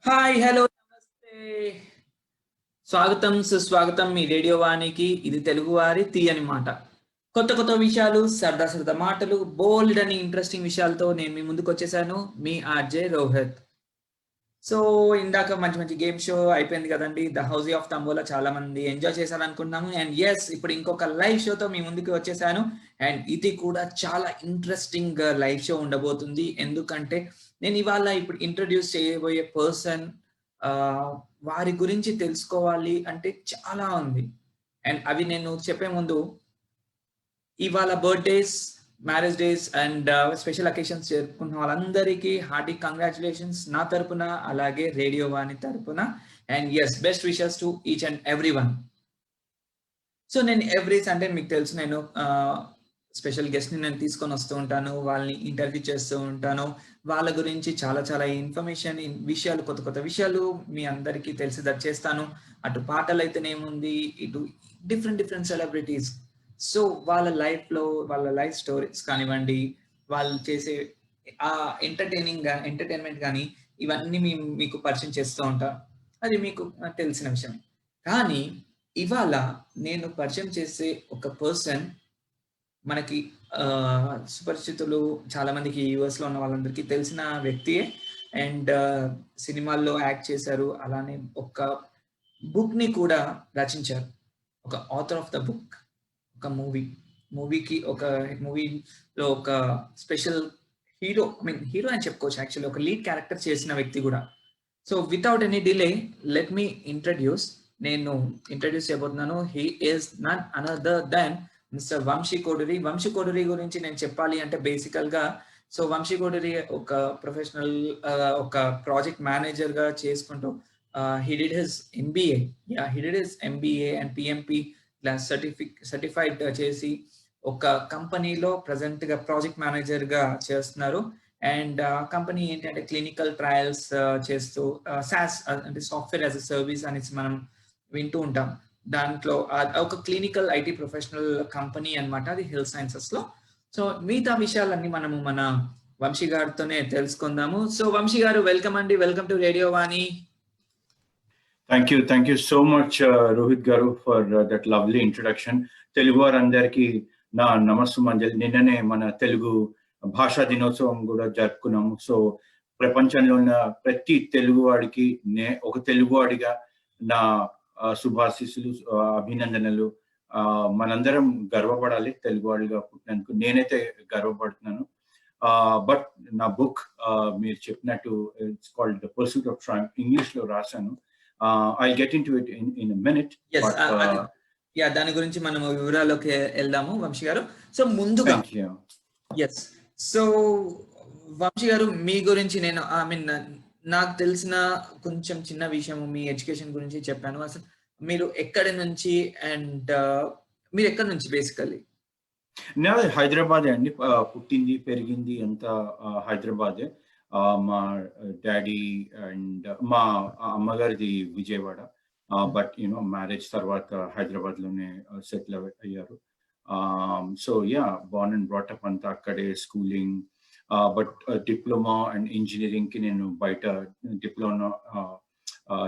Hi hello నమస్తే స్వాగతం సుస్వాగతం మీ రేడియో వానికి. ఇది తెలుగువారి తీయని మాట. కొత్త కొత్త విషయాలు, సరదా సరదా మాటలు, బోల్డ్ అని ఇంట్రెస్టింగ్ విషయాలతో నేను మీ ముందుకు వచ్చేసాను. మీ ఆర్జే రోహిత్. సో ఇందాక మంచి మంచి గేమ్ షో అయిపోయింది కదండి, ద హౌస్ ఆఫ్ తంబోలా. చాలా మంది ఎంజాయ్ చేశారనుకుంటున్నాము. అండ్ ఎస్, ఇప్పుడు ఇంకొక లైవ్ షోతో మీ ముందుకు వచ్చేసాను. అండ్ ఇది కూడా చాలా ఇంట్రెస్టింగ్ లైవ్ షో ఉండబోతుంది. ఎందుకంటే నేను ఇవాళ ఇప్పుడు ఇంట్రడ్యూస్ చేయబోయే పర్సన్, వారి గురించి తెలుసుకోవాలి అంటే చాలా ఉంది. అండ్ అవి నేను చెప్పే ముందు, ఇవాళ birthdays, marriage days and special occasions జరుపుకున్న వాళ్ళందరికీ హార్టీ కంగ్రాచులేషన్స్ నా తరపున, అలాగే రేడియో వాణి తరపున. And yes, best wishes to each and every one. So నేను ఎవ్రీ సండే, మీకు తెలుసు, నేను స్పెషల్ గెస్ట్ని నేను తీసుకొని వస్తూ ఉంటాను. వాళ్ళని ఇంటర్వ్యూ చేస్తూ ఉంటాను. వాళ్ళ గురించి చాలా చాలా ఇన్ఫర్మేషన్, విషయాలు, కొత్త కొత్త విషయాలు మీ అందరికీ తెలిసేటట్టు చేస్తాను. అటు పాటలు అయితేనేముంది, ఇటు డిఫరెంట్ డిఫరెంట్ సెలబ్రిటీస్. సో వాళ్ళ లైఫ్లో, వాళ్ళ లైఫ్ స్టోరీస్ కానివ్వండి, వాళ్ళు చేసే ఆ ఎంటర్టైన్మెంట్ కానీ, ఇవన్నీ మీకు పరిచయం చేస్తూ ఉంటాను. అది మీకు తెలిసిన విషయమే. కానీ ఇవాళ నేను పరిచయం చేసే ఒక పర్సన్ మనకి సుపరిచితులు, చాలా మందికి యూఎస్లో ఉన్న వాళ్ళందరికీ తెలిసిన వ్యక్తియే. అండ్ సినిమాల్లో యాక్ట్ చేశారు. అలానే ఒక బుక్ని కూడా రచించారు. ఒక ఆథర్ ఆఫ్ ద బుక్. ఒక మూవీలో ఒక స్పెషల్ హీరో, హీరో అని చెప్పుకోవచ్చు. యాక్చువల్లీ ఒక లీడ్ క్యారెక్టర్ చేసిన వ్యక్తి కూడా. So without any delay, let me నేను ఇంట్రడ్యూస్ చేయబోతున్నాను. He is none other than mister Vamshi Koduri. Vamshi Koduri గురించి నేను చెప్పాలి అంటే బేసికల్ గా, సో వంశీ కోడూరి ఒక ప్రొఫెషనల్, ఒక ప్రాజెక్ట్ మేనేజర్ గా చేసుకుంటూ, he did his MBA. He did his MBA and PMP certified చేసి ఒక కంపెనీలో ప్రజెంట్ గా ప్రాజెక్ట్ మేనేజర్ గా చేస్తున్నారు. అండ్ కంపెనీ ఏంటంటే క్లినికల్ ట్రయల్స్ చేస్తూ, సాస్ అంటే సాఫ్ట్వేర్ యాజ్ అ సర్వీస్ అనేసి మనం వింటూ ఉంటాం. దాంట్లో ఒక క్లినికల్ ఐటీ ప్రొఫెషనల్ కంపెనీ అన్నమాట, అది హెల్త్ సైన్సెస్ లో. సో మిగతా విషయాలన్నీ మనము మన వంశీ గారితోనే తెలుసుకుందాము. సో వంశీ గారు, వెల్కమ్ అండి, welcome to radio Vani. Thank you so much, Rohit Garu, for that lovely introduction. Telugu varandariki na namastu manjali. Ninnane mana Telugu భాషా దినోత్సవం కూడా జరుపుకున్నాము. సో ప్రపంచంలో ఉన్న ప్రతి తెలుగువాడికి ఒక తెలుగువాడిగా నా శుభాశీస్సులు, అభినందనలు. మనందరం గర్వపడాలి తెలుగువాడిగా పుట్టినందుకు. నేనైతే గర్వపడుతున్నాను. బట్ నా బుక్, మీరు చెప్పినట్టు, it's called the pursuit of Triumph. English లో రాశాను. I'll get into it in a minute. Yes, దాని గురించి మనం వివరాల్లోకి వెళ్దాము వంశీ గారు. సో ముందుగా, ఎస్, సో వంశీ గారు, మీ గురించి నేను నాకు తెలిసిన కొంచెం చిన్న విషయం, మీ ఎడ్యుకేషన్ గురించి చెప్పాను. అసలు మీరు ఎక్కడి నుంచి, అండ్ మీరు ఎక్కడి నుంచి బేసికల్లీ? నాది హైదరాబాదే అండి. పుట్టింది పెరిగింది అంతా హైదరాబాదే. మా డాడీ అండ్ మా అమ్మగారిది విజయవాడ. బట్ మ్యారేజ్ తర్వాత హైదరాబాద్ లోనే సెటిల్ అయ్యారు. So born and brought up అంతా అక్కడే, schooling. But diploma and engineering కి నేను బయట డిప్లొమా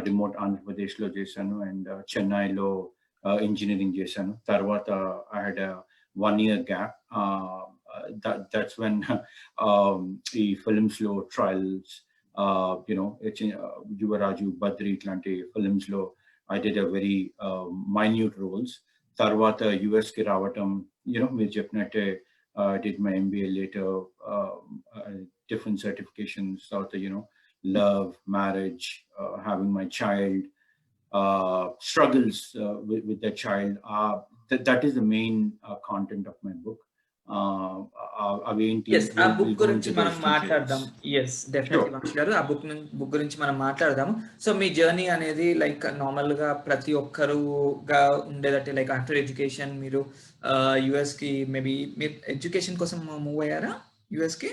రిమోట్ ఆంధ్రప్రదేశ్ లో చేశాను. అండ్ చెన్నైలో ఇంజనీరింగ్ చేశాను. తర్వాత I had 1 year gap. That's when ఈ ఫిల్మ్స్ లో ట్రయల్స్, యువరాజు, బద్రి ఇట్లాంటి ఫిల్మ్స్ లో I did a very minute roles. తర్వాత యుఎస్ కి రావటం, మీరు చెప్పినట్టే, I did my MBA later, different certifications, తర్వాత love, marriage, having my child, struggles with the child. That is the main content of my book. అవేంటి, ఆ book గురించి మనం మాట్లాడదాం. ఎస్, డెఫినెట్లీ వంశీ గారు, ఆ బుక్ గురించి మనం మాట్లాడదాము. సో మీ జర్నీ అనేది లైక్ నార్మల్ గా ప్రతి ఒక్కరుగా ఉండేదట్టే, లైక్ ఆఫ్టర్ ఎడ్యుకేషన్ మీరు యుఎస్ కి మేబీ మీరు ఎడ్యుకేషన్ కోసం మూవ్ అయ్యారా యుఎస్ కి?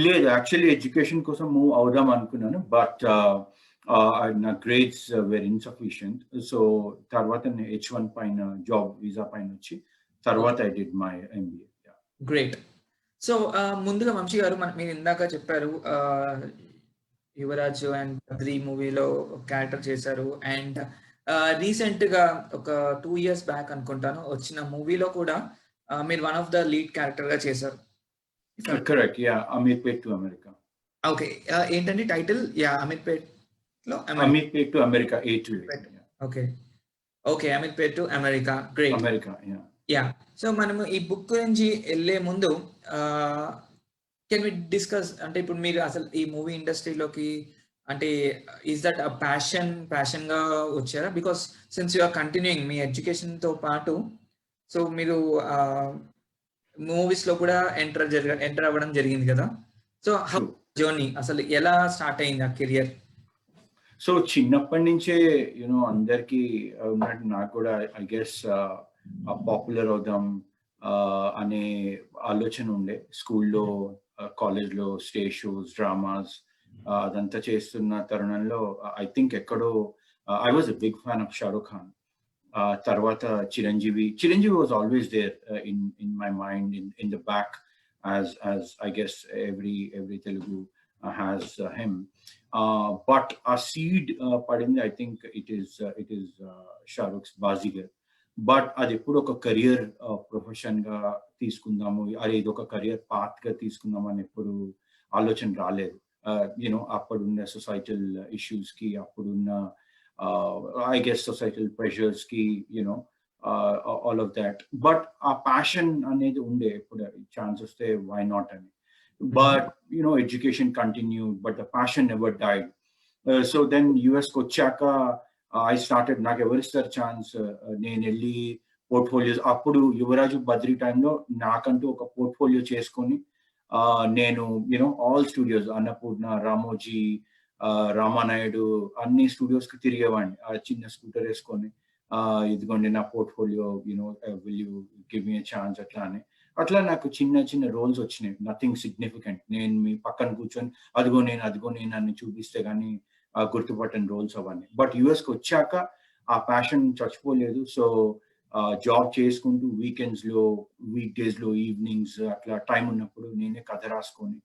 లేదు, యాక్చువల్లీ ఎడ్యుకేషన్ కోసం మూవ్ అవుదాం అనుకున్నాను. బట్ నా గ్రేడ్స్ వెరీ ఇన్సఫిషియంట్. సో తర్వాత H1 పైన, జాబ్ వీసా పైన వచ్చి తర్వాత I did my MBA. Great. So ముందుగా వంశీ గారు, మీరు ఇందాక చెప్పారు యువరాజు అండ్ బద్రి మూవీలో క్యారెక్టర్ చేశారు. అండ్ రీసెంట్ గా ఒక 2 years బ్యాక్ అనుకుంటాను వచ్చిన మూవీలో కూడా మీరు one of the lead character గా చేశారు. Correct, yeah, Ameerpet to America. Okay, ఏంటండి టైటిల్? యా, అమీర్పేట్ లో Ameerpet to America, A to A. Okay, okay, Ameerpet to America, great. America, yeah. So మనము ఈ బుక్ గురించి వెళ్ళే ముందు కెన్ వి డిస్కస్, అంటే ఇప్పుడు మీరు అసలు ఈ మూవీ ఇండస్ట్రీలోకి అంటే ఈజ్ దట్ అ ప్యాషన్ గా వచ్చారా? Because since you are continuing మీ ఎడ్యుకేషన్ తో పాటు, సో మీరు మూవీస్ లో కూడా ఎంటర్ అవ్వడం జరిగింది కదా. సో హౌ జర్నీ అసలు ఎలా స్టార్ట్ అయింది ఆ కెరియర్? సో చిన్నప్పటి నుంచే అందరికి ఉన్నట్టు నాకు కూడా ఐ గెస్ పాపులర్ అవుదాం అనే ఆలోచన ఉండే. స్కూల్లో, కాలేజ్లో స్టేజ్ షోస్, డ్రామాస్ అదంతా చేస్తున్న తరుణంలో ఐ థింక్ ఎక్కడో I was a big fan of Shahrukh Khan. తర్వాత Chiranjeevi was always there in my mind, in the back, as I guess every Telugu has him. But a seed padindi, I think it is Shahrukh's Bazigar. But అది ఎప్పుడు ఒక career profession గా తీసుకుందాము, అరే ఇది ఒక career path గా తీసుకుందాము అని ఎప్పుడు ఆలోచన రాలేదు. అప్పుడున్న సొసైటల్ ఇష్యూస్ కి, అప్పుడున్న ఐ గెస్ సొసైటల్ ప్రెషర్స్ కి, all of that. But a passion అనేది ఉండే, ఎప్పుడు ఛాన్స్ వస్తే why not అని. But education continued, but the passion never died. So then US కి వచ్చాక I started, నాకు ఎవరిస్తారు ఛాన్స్, నేను వెళ్ళి పోర్ట్ఫోలియోస్, అప్పుడు యువరాజు బద్రి టైంలో నాకంటూ ఒక పోర్ట్ఫోలియో చేసుకొని నేను ఆల్ స్టూడియోస్, అన్నపూర్ణ, రామోజీ, రామానాయుడు, అన్ని స్టూడియోస్ కి తిరిగేవాడిని ఆ చిన్న స్కూటర్ వేసుకొని. ఇదిగోండి నా portfolio, will you give me a chance, అట్లా నాకు చిన్న రోల్స్ వచ్చినాయి, నథింగ్ సిగ్నిఫికెంట్. నేను మీ పక్కన కూర్చొని అదిగో నేను అని చూపిస్తే గానీ గుర్తుపట్టని రోల్స్ అవన్నీ. బట్ యుఎస్కి వచ్చాక ఆ ప్యాషన్ చచ్చిపోలేదు. సో జాబ్ చేసుకుంటూ వీకెండ్స్ లో, వీక్ డేస్ లో, ఈవినింగ్స్ అట్లా టైం ఉన్నప్పుడు నేనే కథ రాసుకొని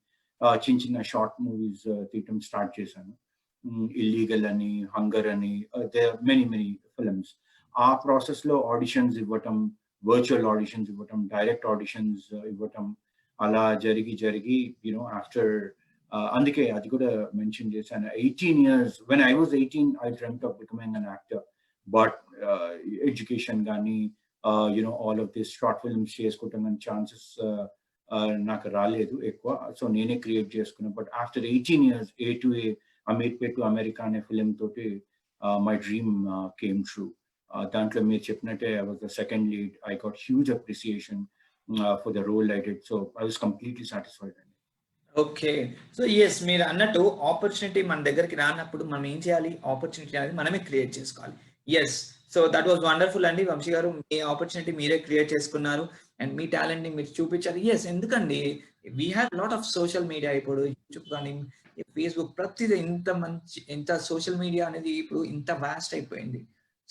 చిన్న షార్ట్ మూవీస్ తీయటం స్టార్ట్ చేశాను. ఇల్లీగల్ అని, హంగర్ అని, మెనీ ఫిల్మ్స్. ఆ ప్రాసెస్ లో ఆడిషన్స్ ఇవ్వటం, వర్చువల్ ఆడిషన్స్ ఇవ్వటం, డైరెక్ట్ ఆడిషన్స్ ఇవ్వటం, అలా జరిగి ఆఫ్టర్ అందుకే అది కూడా మెన్షన్ చేశాను, 18 years, when I was 18 I dreamt of becoming an actor. But education కానీ all of this short films చేసుకోవటం కానీ ఛాన్సెస్ నాకు రాలేదు ఎక్కువ. సో నేనే క్రియేట్ చేసుకున్నాను. But after 18 years, A to A, Ameerpet to America అనే ఫిలిం తోటి మై డ్రీమ్ కేమ్ ట్రూ. దాంట్లో మీరు చెప్పినట్టే I was the second lead. I got huge appreciation for the role I did. So I was completely satisfied. Okay. So yes, మీరు అన్నట్టు opportunity మన దగ్గరికి రానప్పుడు మనం ఏం చేయాలి? ఆపర్చునిటీ అనేది మనమే క్రియేట్ చేసుకోవాలి. Yes, so that was wonderful అండి వంశీ గారు. మీ ఆపర్చునిటీ మీరే క్రియేట్ చేసుకున్నారు అండ్ మీ టాలెంట్ ని మీరు చూపించారు. ఎస్, ఎందుకండి we have lot of social media, ఇప్పుడు యూట్యూబ్ కానీ, ఫేస్బుక్, ప్రతిదీ ఇంత సోషల్ మీడియా అనేది ఇప్పుడు ఇంత వాస్ట్ అయిపోయింది.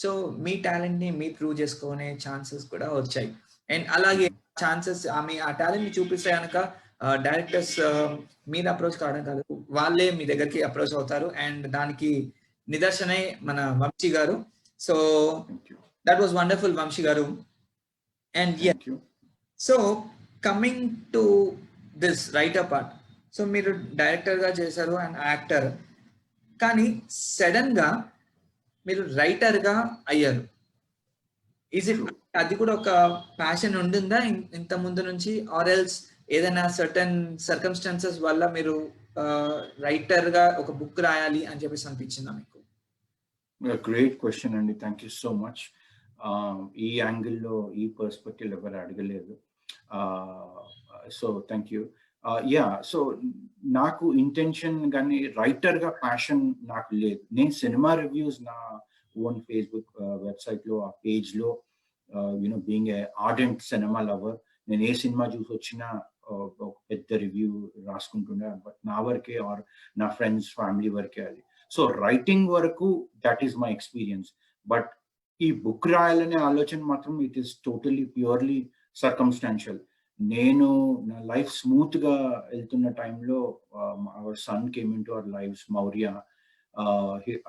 సో మీ టాలెంట్ ని మీరు ప్రూవ్ చేసుకునే ఛాన్సెస్ కూడా వచ్చాయి. అండ్ అలాగే ఛాన్సెస్, ఆ టాలెంట్ ని చూపిస్తే కనుక డైరెక్టర్స్ మీరు అప్రోచ్ కావడం కాదు, వాళ్ళే మీ దగ్గరికి అప్రోచ్ అవుతారు. అండ్ దానికి నిదర్శనే మన Vamsi garu. So that was wonderful Vamsi garu. And so coming to this writer part, so మీరు డైరెక్టర్ గా చేశారు అండ్ యాక్టర్, కానీ సడన్ గా మీరు రైటర్ గా అయ్యారు. ఈజ్ ఇట్, అది కూడా ఒక ప్యాషన్ ఉండిందా ఇంత ముందు నుంచి, ఆర్ ఎల్స్ ఏదైనా సర్టన్ సర్కమ్స్టాన్సెస్ వల్ల మీరు రైటర్ గా ఒక బుక్ రాయాలి అని చెప్పేసి అనిపించిందా మీకు? గ్రేట్ క్వశ్చన్ అండి, థ్యాంక్ యూ సో మచ్. ఈ యాంగిల్లో, ఈ పర్స్పెక్టివ్ ఎవరు అడగలేదు. So thank you. సో నాకు ఇంటెన్షన్ కానీ రైటర్ గా ప్యాషన్ నాకు లేదు. నేను సినిమా రివ్యూస్ నా ఓన్ ఫేస్బుక్ వెబ్సైట్ లో, ఆ పేజ్ లో, being a ardent cinema lover, నేను ఏ సినిమా చూసి వచ్చినా ఒక పెద్ద రివ్యూ రాసుకుంటుండే. బట్ నా వరకే ఆర్ నా ఫ్రెండ్స్, ఫ్యామిలీ వరకే అది. సో రైటింగ్ వరకు that is my experience. But ఈ బుక్ రాయాలనే ఆలోచన మాత్రం it is totally purely circumstantial. నేను నా లైఫ్ స్మూత్ గా వెళ్తున్న టైంలో our son came into our lives, Maurya.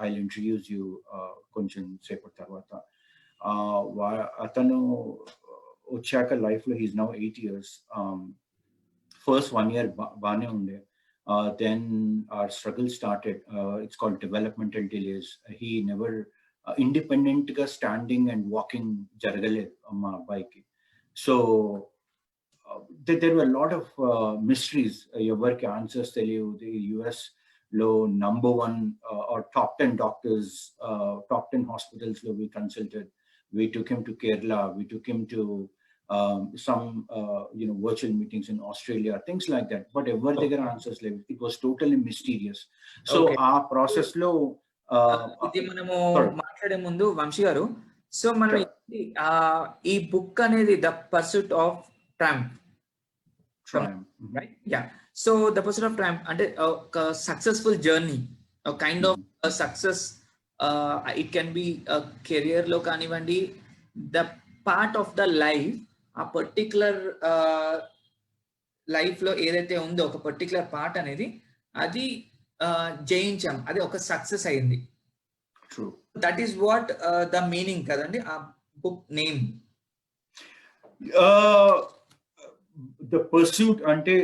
I introduce you కొంచెం సేపటి తర్వాత. అతను వచ్చాక లైఫ్ లో he's now 8 years. First 1 year బానే ఉండే. Then our struggle started. It's called developmental delays. He never independent గా స్టాండింగ్ అండ్ వాకింగ్ జరగలేదు మా అబ్బాయికి. So there were a lot of mysteries. ఎవరికి ఆన్సర్స్ తెలియవు. The US లో #1 or top 10 doctors, top 10 hospitals లో we consulted. We took him to Kerala. We took him to some virtual meetings in Australia, things like that. But ever దగ్గర answers level, it was totally mysterious. So ఆ process లో ఇది మనము మాట్లాడే ముందు Vamsi garu, so మనం ఈ బుక్ అనేది the pursuit of Trump, right? Yeah. So the pursuit of Trump అంటే ఒక successful journey, kind of success. It can B career లో కానివ్వండి, the part of the life, ఆ పర్టికులర్ లైఫ్ లో ఏదైతే ఉందో ఒక పర్టికులర్ పార్ట్ అనేది అది జయించాం, అది ఒక సక్సెస్ అయింది. That is what the meaning కదండి ఆ book name. The pursuit ante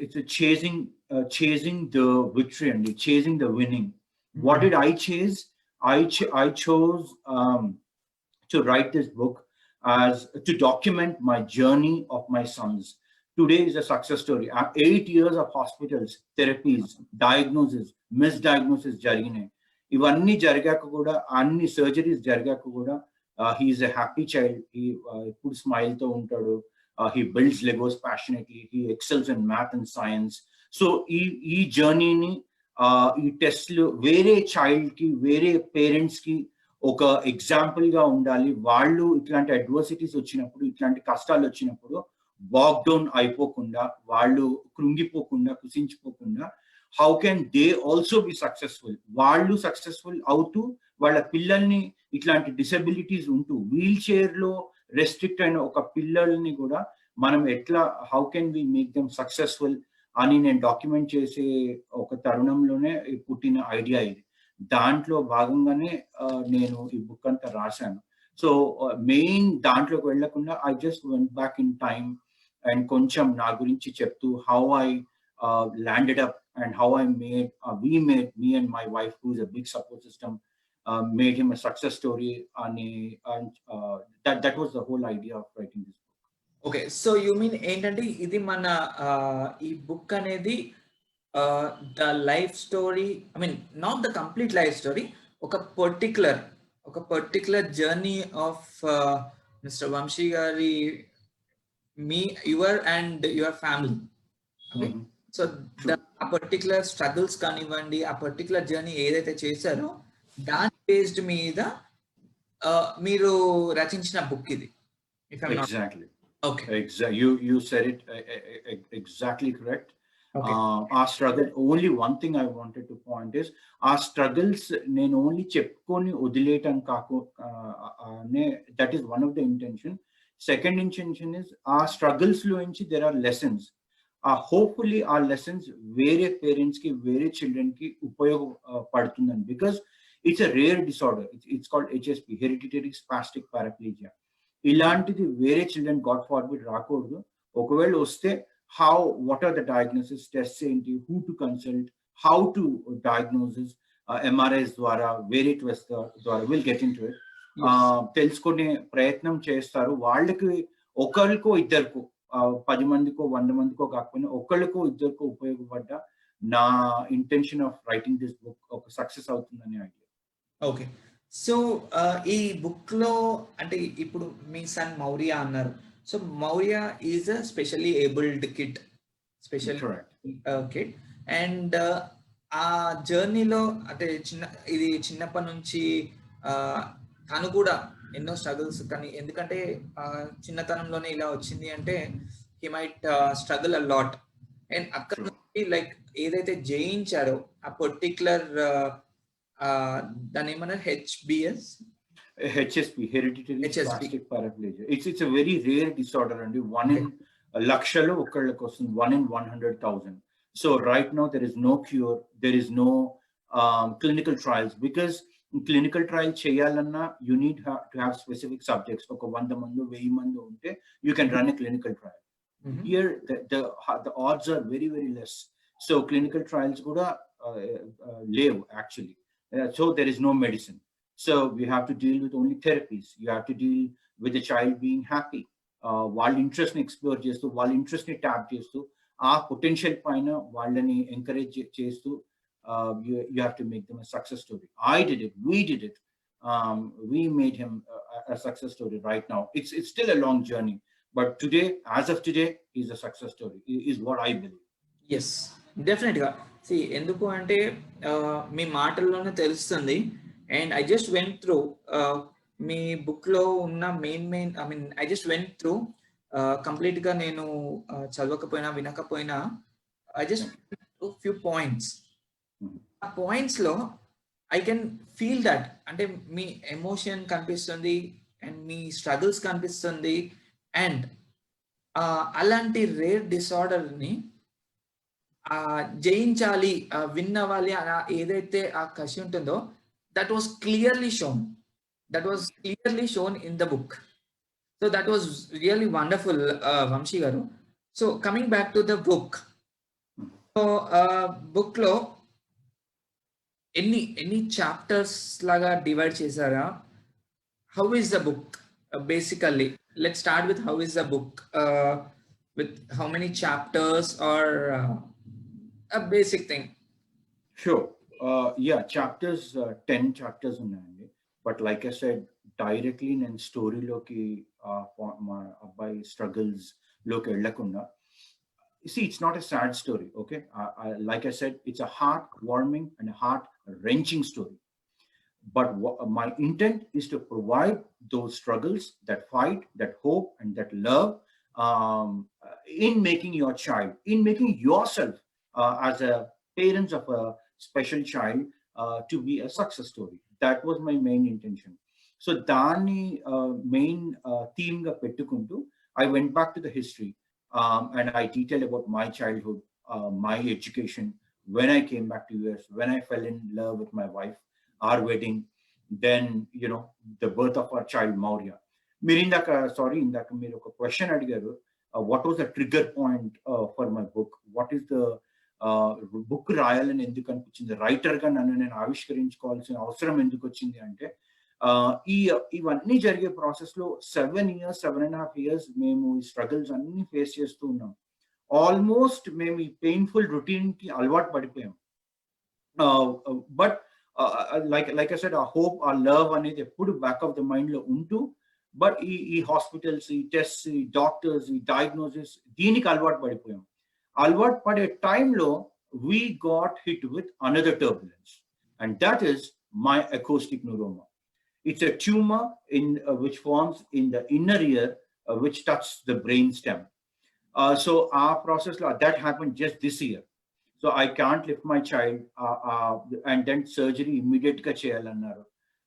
it's a chasing the victory and chasing the winning. What did I chase? I chose to write this book as to document my journey of my sons. Today is a success story. 8 years of hospitals, therapies, diagnosis, misdiagnosis jarigine. Ivanni jarigaka kuda, anni surgeries jarigaka kuda, he is a happy child. He put smile tho untadu. He builds Legos passionately. He excels in math and science. So ee journey ni ee test lo vere child ki, vere parents ki ఒక example గా ఉండాలి. వాళ్ళు ఇట్లాంటి adversities వచ్చినప్పుడు, ఇట్లాంటి కష్టాలు వచ్చినప్పుడు walk down అయిపోకుండా, వాళ్ళు కృంగిపోకుండా, కుసించిపోకుండా, how can they also be successful. వాళ్ళు సక్సెస్ఫుల్ అవుతూ వాళ్ళ పిల్లల్ని, ఇట్లాంటి డిసెబిలిటీస్ ఉంటూ వీల్ చైర్ లో రెస్ట్రిక్ట్ అయిన ఒక పిల్లల్ని కూడా మనం ఎట్లా, how can we make them successful అని నేను డాక్యుమెంట్ చేసే ఒక తరుణంలోనే పుట్టిన ఐడియా ఇది. దాంట్లో భాగంగానే నేను ఈ బుక్ అంతా రాశాను. సో మెయిన్ దాంట్లోకి వెళ్లకుండా I just went back in time and కొంచెం నా గురించి చెప్తూ how I landed up and how I made me and my wife, who is a big support system, made him a success story. And that was the whole idea of writing this book. Okay, so you mean ఏంటంటే ఇది మన ఈ book అనేది the life story, I mean not the complete life story, ఒక particular journey of mister Vamsi గారి, మీ, your and your family. Okay, so ఆ particular struggles కానివ్వండి, ఆ పర్టికులర్ జర్నీ ఏదైతే చేశారో దాని బేస్డ్ మీద మీరు రచించిన బుక్ ఇది. Exactly. Okay. You said it exactly correct. Okay. Our struggle, only one thing I wanted to point is our struggles నేను only చెప్పుకొని వదిలేయటం కాకు, that is one of the intention. Second intention is our struggles లో నుంచి there are lessons. Hopefully our lessons వేరే parents కి, వేరే children కి ఉపయోగపడుతుందని, because it's a rare disorder. It's called HSP, hereditary spastic paraplegia. ఇలాంటిది వేరే చిల్డ్రన్ గాడ్ ఫార్బిడ్ రాకూడదు. ఒకవేళ వస్తే what are the diagnosis, tests ఏంటి, who to consult, how to diagnosis, MRIs ద్వారా, వేరే టెస్ట్ ద్వారా, will get in to it, తెలుసుకునే ప్రయత్నం చేస్తారు. వాళ్ళకి ఒకరికో ఇద్దరికో, 10 మందికో 100 మందికో కాకపోయినా ఒకరికో ఇద్దరికో ఉపయోగపడ్డ నా intention of writing this book ఒక సక్సెస్ అవుతుందని ఐడియా. ఓకే, సో ఈ బుక్ లో అంటే ఇప్పుడు మీ సన్ మౌర్య అన్నారు. So Maurya is a specially abled kid, kid. And ఆ జర్నీలో అంటే ఇది చిన్నప్పటి నుంచి తను కూడా ఎన్నో స్ట్రగుల్స్, కానీ ఎందుకంటే చిన్నతనంలోనే ఇలా వచ్చింది అంటే he might struggle a lot. And అక్కడ నుంచి లైక్ ఏదైతే జయించాడో ఆ పర్టికులర్ దాని ఏమన్నారు, HSP, hereditary spastic paraplegia. It's a very rare disorder, and one in లక్షలు ఒకళ్ళకి వస్తుంది, 1 in 100,000. So right now there is no cure, there is no clinical trials, because clinical trial చేయాలన్నా you need to have specific subjects. ఒక 100 మంది 1000 మంది ఉంటే you can run a clinical trial. Here the odds are very very less. So clinical trials kuda live actually. So there is no medicine. So we have to deal with only therapies. You have to deal with the child being happy. వాళ్ళ interest ని explore చేస్తూ, వాళ్ళ interest ని tap చేస్తూ, ఆ potential పైన వాళ్ళని encourage చేస్తూ, you have to make them a success story. I did it, we did it. We made him a success story. Right now it's still a long journey, but today, as of today, he's a success story, is what I believe. Yes, డెఫినెట్గా. ఎందుకు అంటే మీ మాటల్లోనే తెలుస్తుంది. And I just went through మీ బుక్లో ఉన్న main I just went through కంప్లీట్గా. నేను చదవకపోయినా వినకపోయినా ఐ జస్ట్ ఫ్యూ పాయింట్స్. ఆ పాయింట్స్లో ఐ కెన్ ఫీల్ దట్, అంటే మీ ఎమోషన్ కనిపిస్తుంది అండ్ మీ స్ట్రగుల్స్ కనిపిస్తుంది. అండ్ అలాంటి రేర్ డిసార్డర్ని జయించాలి, విన్ అవ్వాలి ఏదైతే ఆ కసి ఉంటుందో, that was clearly shown in the book. So that was really wonderful, Vamsi garu. So coming back to the book, so book లో ఎన్ని చాప్టర్స్ లాగా డివైడ్ చేశారా? How is the book basically? Let's start with how is the book, with how many chapters, or a basic thing. Sure. Yeah, chapters, 10 chapters ఉన్నాయండి. But like I said, directly నేను స్టోరీలోకి మా అబ్బాయి struggles లోకి వెళ్ళకుండా, see, it's not a sad story, okay? Like I said, it's a heart-warming and a heart-wrenching story. But my intent is to provide those struggles, that fight, that hope, and that love, in making your child, in making yourself as a parents of a special child, to be a success story. That was my main intention. So dani main theme ga pettukuntu, I went back to the history, and I detailed about my childhood, my education, when I came back to US, when I fell in love with my wife, our wedding, then the birth of our child Maurya. Meer indaka meer oka question adigaru, what was the trigger point for my book? What is the book రాయాలని ఎందుకు అనిపించింది, writer గా నన్ను నేను ఆవిష్కరించుకోవాల్సిన అవసరం ఎందుకు వచ్చింది అంటే, ఇవన్నీ జరిగే ప్రాసెస్ లో 7.5 years మేము ఈ స్ట్రగుల్స్ అన్ని ఫేస్ చేస్తూ ఉన్నాం. ఆల్మోస్ట్ మేము ఈ పెయిన్ఫుల్ రొటీన్ కి అలవాటు పడిపోయాం. But like I said, our hope, our love అనేది ఎప్పుడు బ్యాక్ ఆఫ్ ద మైండ్ లో ఉంటూ, బట్ ఈ హాస్పిటల్స్, ఈ టెస్ట్, ఈ డాక్టర్స్, ఈ డయాగ్నోసిస్, దీనికి అలవాటు పడిపోయాం. అలవాటు పడే టైంలో we got hit with another turbulence, and that is my acoustic neuroma. It's a tumor which forms in the inner ear, which touches the brain stem. So our process that happened just this year. So I can't lift my child, and then surgery immediate ga cheyalannaru,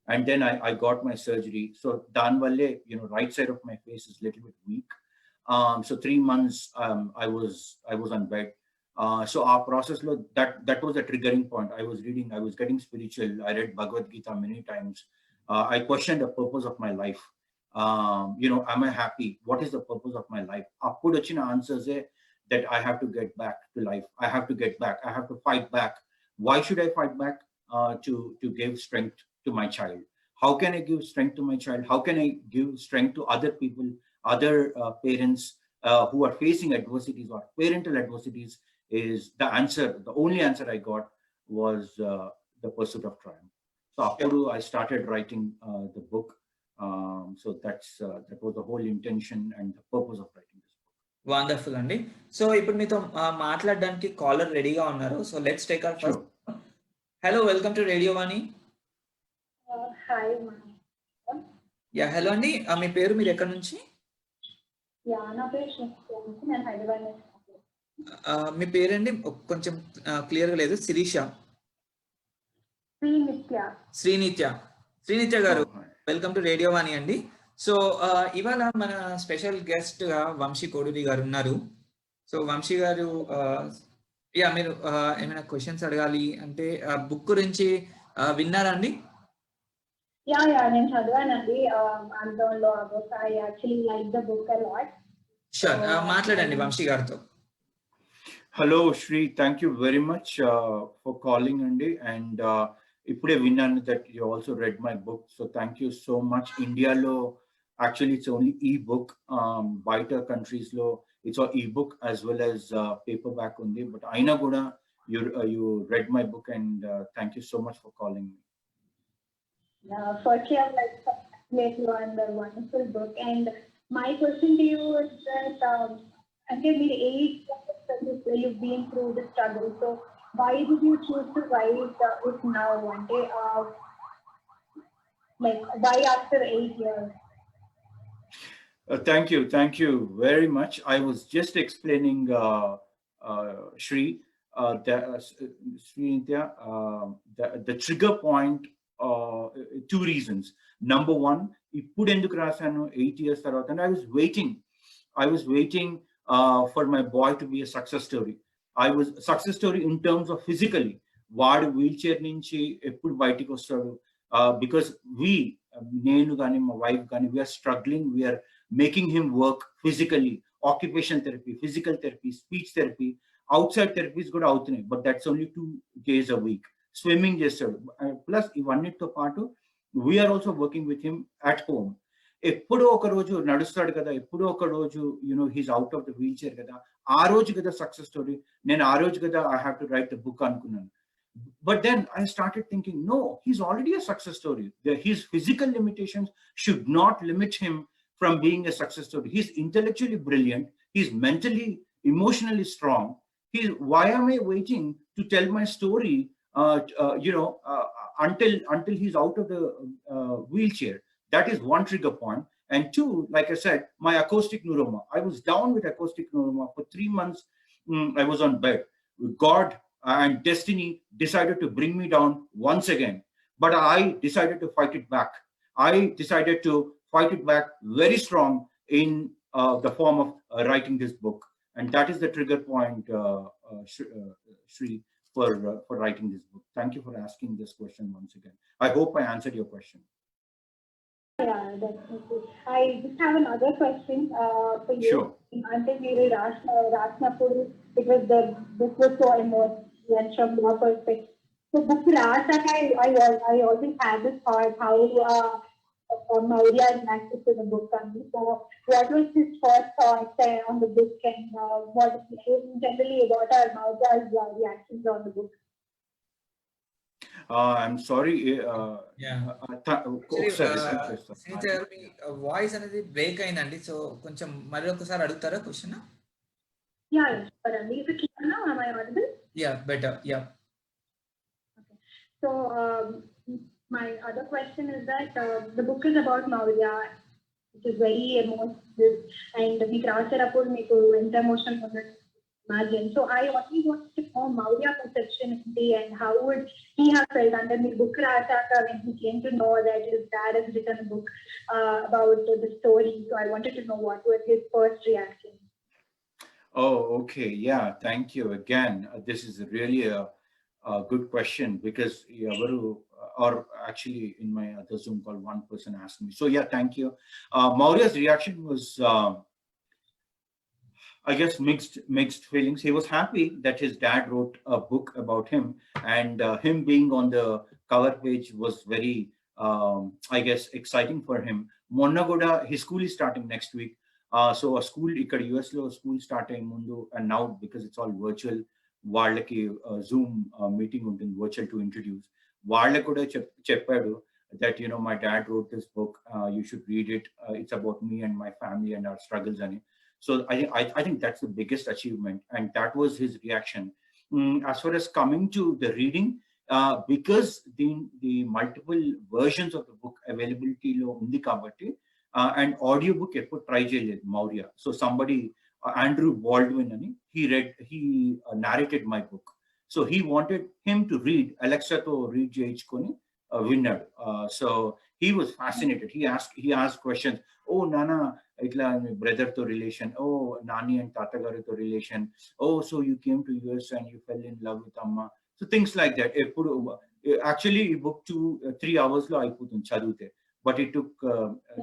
and then I got my surgery. So dan valle, right side of my face is little bit weak. So 3 months I was on bed. So our process lo that was a triggering point. I was reading, I was getting spiritual. I read Bhagavad Gita many times. I questioned the purpose of my life. Am I happy? What is the purpose of my life? Appudu vachina answers that I have to get back to life. I have to get back. I have to fight back. Why should I fight back? To give strength to my child. How can I give strength to my child? How can I give strength to other people, other parents who are facing adversities or parental adversities? Is the answer. The only answer I got was the pursuit of triumph. So after I started writing the book. So that was the whole intention and the purpose of writing this book. Wonderful అండి. So ఇప్పుడు మీతో మాట్లాడడానికి caller రెడీగా ఉన్నారు. So let's take our first. Hello, welcome to radio Vani. Hi. Yeah, hello అండి. మీ పేరు, మీరు ఎక్కడి నుంచి? నా పేరు నేను హైదరాబాద్ నుంచి. మీ పేరండి కొంచెం క్లియర్గా లేదు. శిరీష? శ్రీనిత్య గారు, వెల్కమ్ టు రేడియో వాణి అండి. సో ఇవాళ మన స్పెషల్ గెస్ట్ గా వంశీ కోడూరి గారు ఉన్నారు. సో వంశీ గారు యా మీరు ఏమైనా క్వశ్చన్స్ అడగాలి అంటే బుక్ గురించి విన్నారా అండి? Yeah, నేను చదివానండి Amazonలో ఆ బుక్. I actually like the book a lot. Sure, మాట్లాడండి వంశీ గారితో. Hello Sri, thank you very much for calling అండి. అండ్ ఇప్పుడే విన్నాను that you also read my book, so thank you so much. ఇండియాలో actually it's only e book, బయట countries లో it's e book as well as paperback ఉంది, but అయినా కూడా you read my book, and thank you so much for calling me. Firstly, I would like to congratulate you on the wonderful book. And my question to you is that until the age you've been through the struggle, so why did you choose to write it now? One day, like why after 8 years? Thank you very much. I was just explaining Shri, the trigger point. Two reasons. Number one, ippudu enduku rasanu 8 years tarvata, and I was waiting for my boy to be a success story. I was success story in terms of physically, vaadu wheelchair nunchi eppudu bayatiki vastadu, because nenu gani my wife gani, we are struggling, we are making him work physically, occupational therapy, physical therapy, speech therapy, outside therapies kuda avutunnayi, but that's only 2 days a week. Swimming చేస్తాడు, plus ఇవన్నిటితో పాటు we are also working with him at home. ఎప్పుడో ఒక రోజు నడుస్తాడు కదా, ఎప్పుడో ఒక రోజు he's out of the wheelchair కదా, ఆ రోజు కదా సక్సెస్ స్టోరీ. నేను ఆ రోజు కదా I have to write the book అనుకున్నాను. But then I started thinking, no, he's already a success story. His physical limitations should not limit him from being a success story. He's intellectually brilliant, he's mentally emotionally strong. Why am I waiting to tell my story until he's out of the wheelchair? That is one trigger point. And two, like I said, my acoustic neuroma. I was down with acoustic neuroma for 3 months. I was on bed. God and destiny decided to bring me down once again, but I decided to fight it back. I decided to fight it back very strong in the form of writing this book, and that is the trigger point, Sri, for writing this book. Thank you for asking this question once again. I hope I answered your question. Yeah, definitely. I just have another question for you. Sure. Until we read Rasnapudu, because the book was so emotional and from your perspective. So book Rasaka, I always had this thought how Maurya reacted to the book. So what was his first thought on the book, and what generally what are Maurya's reactions on the book? I'm sorry. Voice అనేది break అయిందండి, so కొంచెం మరి ఒకసారి అడుగుతారా question? Yeah, sure. Is it clear now? Am I audible? Yeah, better. Yeah. Okay. So my other question is that the book is about Maurya, which is very emotional, and we రాసేటప్పుడు మీకు ఎంత emotional ఉన్నట్టు imagine. So I always wanted to know Maurya perception and how would he have felt under the book rasaka when he came to know that his dad has written a book about the story. So I wanted to know what was his first reaction. Oh, okay. Yeah, thank you again. This is really a good question, because or actually in my other Zoom call, one person asked me. So yeah, thank you. Maurya's reaction was, I guess, mixed feelings. He was happy that his dad wrote a book about him, and him being on the cover page was very, I guess, exciting for him. Monnagoda, his school is starting next week. So a school ikkada US lo school starting mundu, and now because it's all virtual, వాళ్ళకి Zoom meeting ఉంటుంది, virtual to introduce. వాళ్ళకి కూడా చెప్పాడు that my dad wrote this book, you should read it, it's about me and my family and our struggles ani. So I think that's the biggest achievement, and that was his reaction. As far as coming to the reading, because the multiple versions of the book availability lo undi kabatti, and audio book eppudu try cheyaledu Maurya. So somebody, Andrew Baldwin ani, he narrated my book. So he wanted him to read, Alexa to read చేయించుకొని విన్నాడు. So he was fascinated. He asked questions. Oh, Nana, itla my brother to relation. Oh, Nani and Tata garu to relation. Oh, so you came to US and you fell in love with Amma. So things like that. Actually, he booked 3 hours lo aiputundi chadute. But it took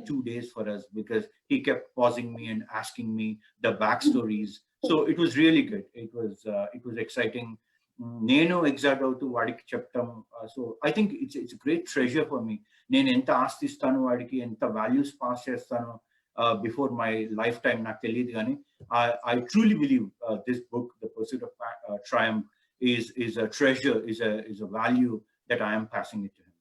2 days for us because he kept pausing me and asking me the backstories. So it was really good. It was exciting. నేను exact అవుతూ వాడికి చెప్తాం. So I think it's great treasure for me. నేను ఎంత ఆస్తి ఇస్తాను వాడికి, ఎంత వాల్యూస్ పాస్ చేస్తాను బిఫోర్ మై లైఫ్ టైం నాకు తెలియదు, కానీ I truly believe this book the pursuit of Triumph is a treasure, is a value that I am passing it to him.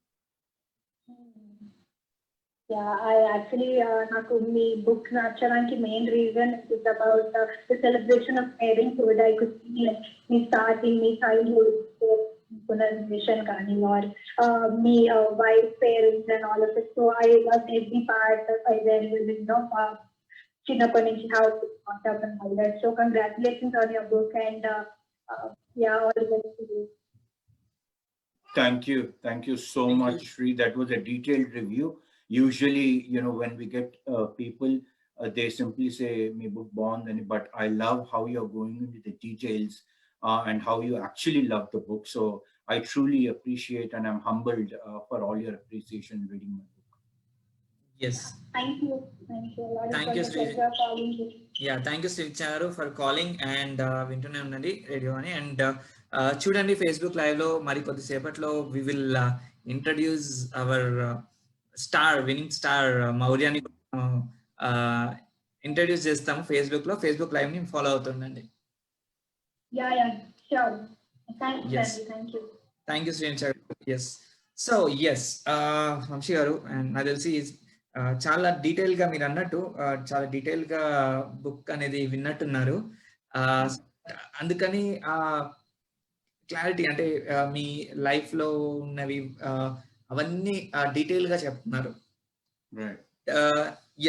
Yeah, I actually నాకు మీ book నచ్చడానికి main reason is about the celebration of parenthood. I could see మీ starting, మీ childhood పునర్జనరేషన్ కానీ, or మీ wife parents and all of it. So I love every part. I very చిన్నప్పటి నుంచి how contact and all that. So congratulations on your book and yeah, all the best to you. Thank you so much, Sri. That was a detailed review. Usually, when we get people, they simply say me book bond, but I love how you're going into the details and how you actually love the book. So I truly appreciate and I'm humbled for all your appreciation reading my book. Yes. Thank you. Thank you, Sri. Yeah, thank you, Sri Charu, for calling and వింటూనే ఉండండి రేడియోని. And చూడండి Facebook live లో మరి కొద్దిసేపట్లో we will introduce our winning star మౌర్యాని introduce చేస్తాము Facebook లో. ఫేస్బుక్ లైవ్ ని ఫాలో అవుతుండండి. Thank you Sri Charu. Yes. So yes Vamsi garu, and నాకు తెలిసి చాలా డీటెయిల్ గా మీరు అన్నట్టు చాలా డీటెయిల్ గా బుక్ అనేది విన్నట్టున్నారు. అందుకని ఆ క్లారిటీ అంటే మీ లైఫ్ లో ఉన్నవి అవన్నీ డీటెయిల్ గా చెప్తున్నారు.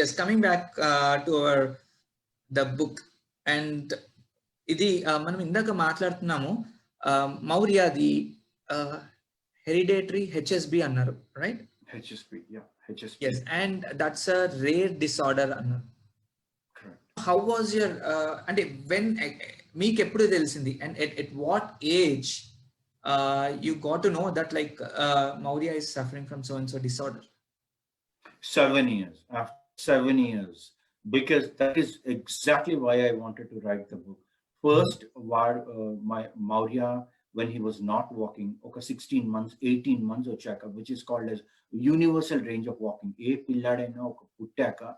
Yes, coming back to our the book. And ఇది మనం ఇందాక మాట్లాడుతున్నాము మౌర్యాది హెరిడేటరీ హెచ్ఎస్బి అన్నారు, right? HSP, yeah, HSP. Yes, and that's a rare disorder అన్నారు. Correct. How was your అంటే when మీకు ఎప్పుడు తెలిసింది, and at what age you got to know that like Maurya is suffering from so and so disorder? 7 years. After 7 years, because that is exactly why I wanted to write the book. First, my Maurya, when he was not walking, okay, 16 months, 18 months of checkup, which is called as universal range of walking. A pilladaina oka puttaka,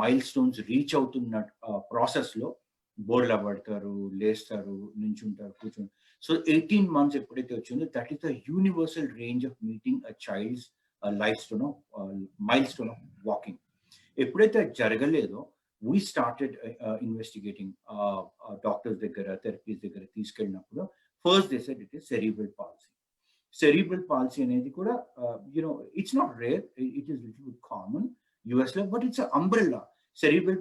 milestones reach out in that process lo borla padtaru, lestaru, ninchuntaru, kuchuntaru. So 18 months eppudaithe vachindo, that is the universal range of meeting a child's milestone of walking. Eppudaithe jaragaledo, we started investigating doctors దగ్గర, therapists దగ్గర తీసుకెళ్ళినప్పుడు first they said it is cerebral palsy. Cerebral palsy అనేది కూడా it's not rare, it is little bit common US లో, but it's an umbrella. Cerebral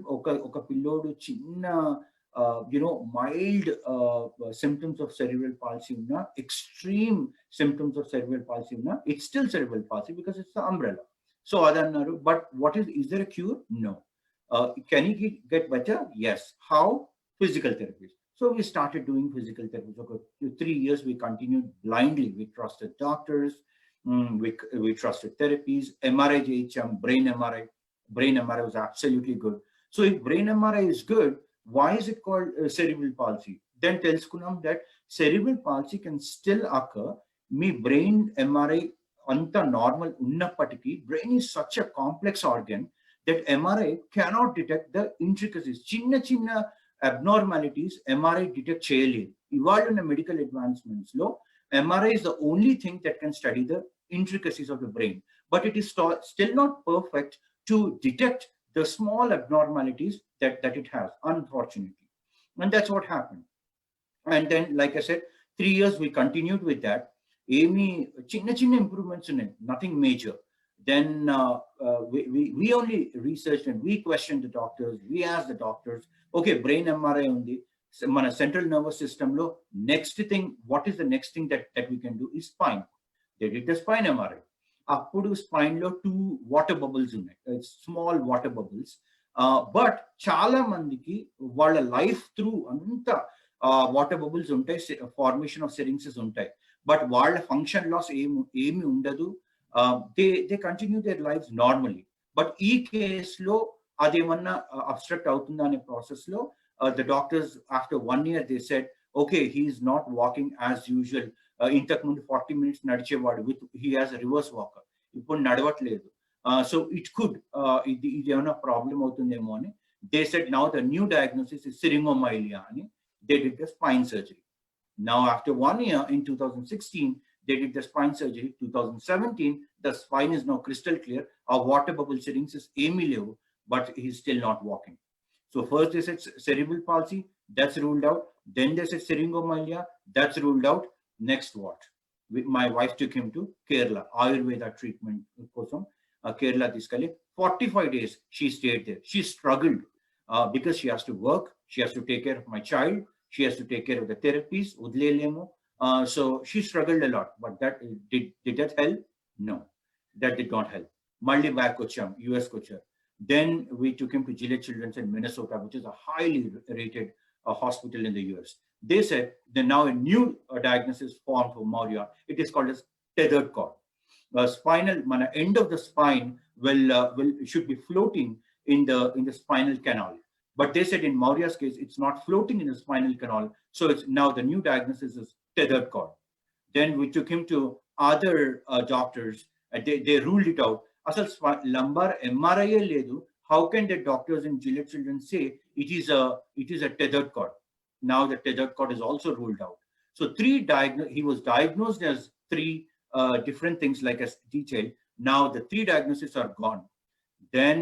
ఒక పిల్లోడు చిన్న mild symptoms of cerebral palsy ఉన్న, extreme symptoms of cerebral palsy ఉన్న, it's still cerebral palsy because it's the umbrella. So అదన్నారు. But is there a cure? No. Can he get better? Yes. How? Physical therapies. So we started doing physical therapies. For 3 years, we continued blindly. We trusted doctors. We trusted therapies. MRI, brain MRI. Brain MRI was absolutely good. So if brain MRI is good, why is it called cerebral palsy? Then telsukunnam that cerebral palsy can still occur. Me brain MRI anta normal unnappatiki, brain is such a complex organ that MRI cannot detect the intricacies. Chinna abnormalities MRI detect cheyaledu. Evolved in the medical advancements lo, MRI is the only thing that can study the intricacies of the brain, but it is still not perfect to detect the small abnormalities that it has, unfortunately. And that's what happened. And then, like I said, 3 years we continued with that. Amy chinna improvements in it, nothing major. Then we only researched and we questioned the doctors. We asked the doctors, okay, brain MRI undi, mana central nervous system lo, next thing, what is the next thing that we can do is spine. They did the spine MRI. అప్పుడు spine లో 2 water bubbles ఉన్నాయి, small water bubbles. But చాలా మందికి వాళ్ళ life through అంతా water bubbles ఉంటాయి, formation of సిరింగ్సెస్ ఉంటాయి, but వాళ్ళ ఫంక్షన్ లాస్ ఏమి ఉండదు. They continue their life normally. But ఈ కేసులో అదేమన్నా అబ్స్ట్రక్ట్ అవుతుందా అనే ప్రాసెస్ లో the doctors after 1 year they said, okay, he is not walking as usual. ఇంతకు ముందు 40 minutes నడిచేవాడు, with he has a reverse walker, ఇప్పుడు నడవట్లేదు. So it could ఇది ఏమైనా ప్రాబ్లం అవుతుందేమో అని they said now the new diagnosis is syringomyelia అని they did the spine surgery. Now after 1 year in 2016 they did the spine surgery. 2017 the spine is now crystal clear, a water bubble syringes ఏమీ లేవు, but he is still not walking. So first they said cerebral palsy, that's ruled out. Then they said syringomyelia, that's ruled out. Next what? My wife took him to Kerala, Ayurveda treatment kosam. Kerala diskali 45 days she stayed there. She struggled because she has to work, she has to take care of my child, she has to take care of the therapies, udlelemo. So she struggled a lot, but that did that help? No, that did not help. Malli back kocham, US kocham. Then we took him to Gilead Children's in Minnesota, which is a highly rated hospital in the US. They said that now a new diagnosis formed for Maurya. It is called as tethered cord. Spinal, end of the spine should be floating in the spinal canal. But they said in Maurya's case, it's not floating in the spinal canal. So it's now the new diagnosis is tethered cord. Then we took him to other doctors. They ruled it out. Asal lumbar MRI ledu. How can the doctors in Gilead Children say it is a tethered cord? Now the tethered cord is also ruled out. So he was diagnosed as 3 different things like as detailed. Now the 3 diagnoses are gone. Then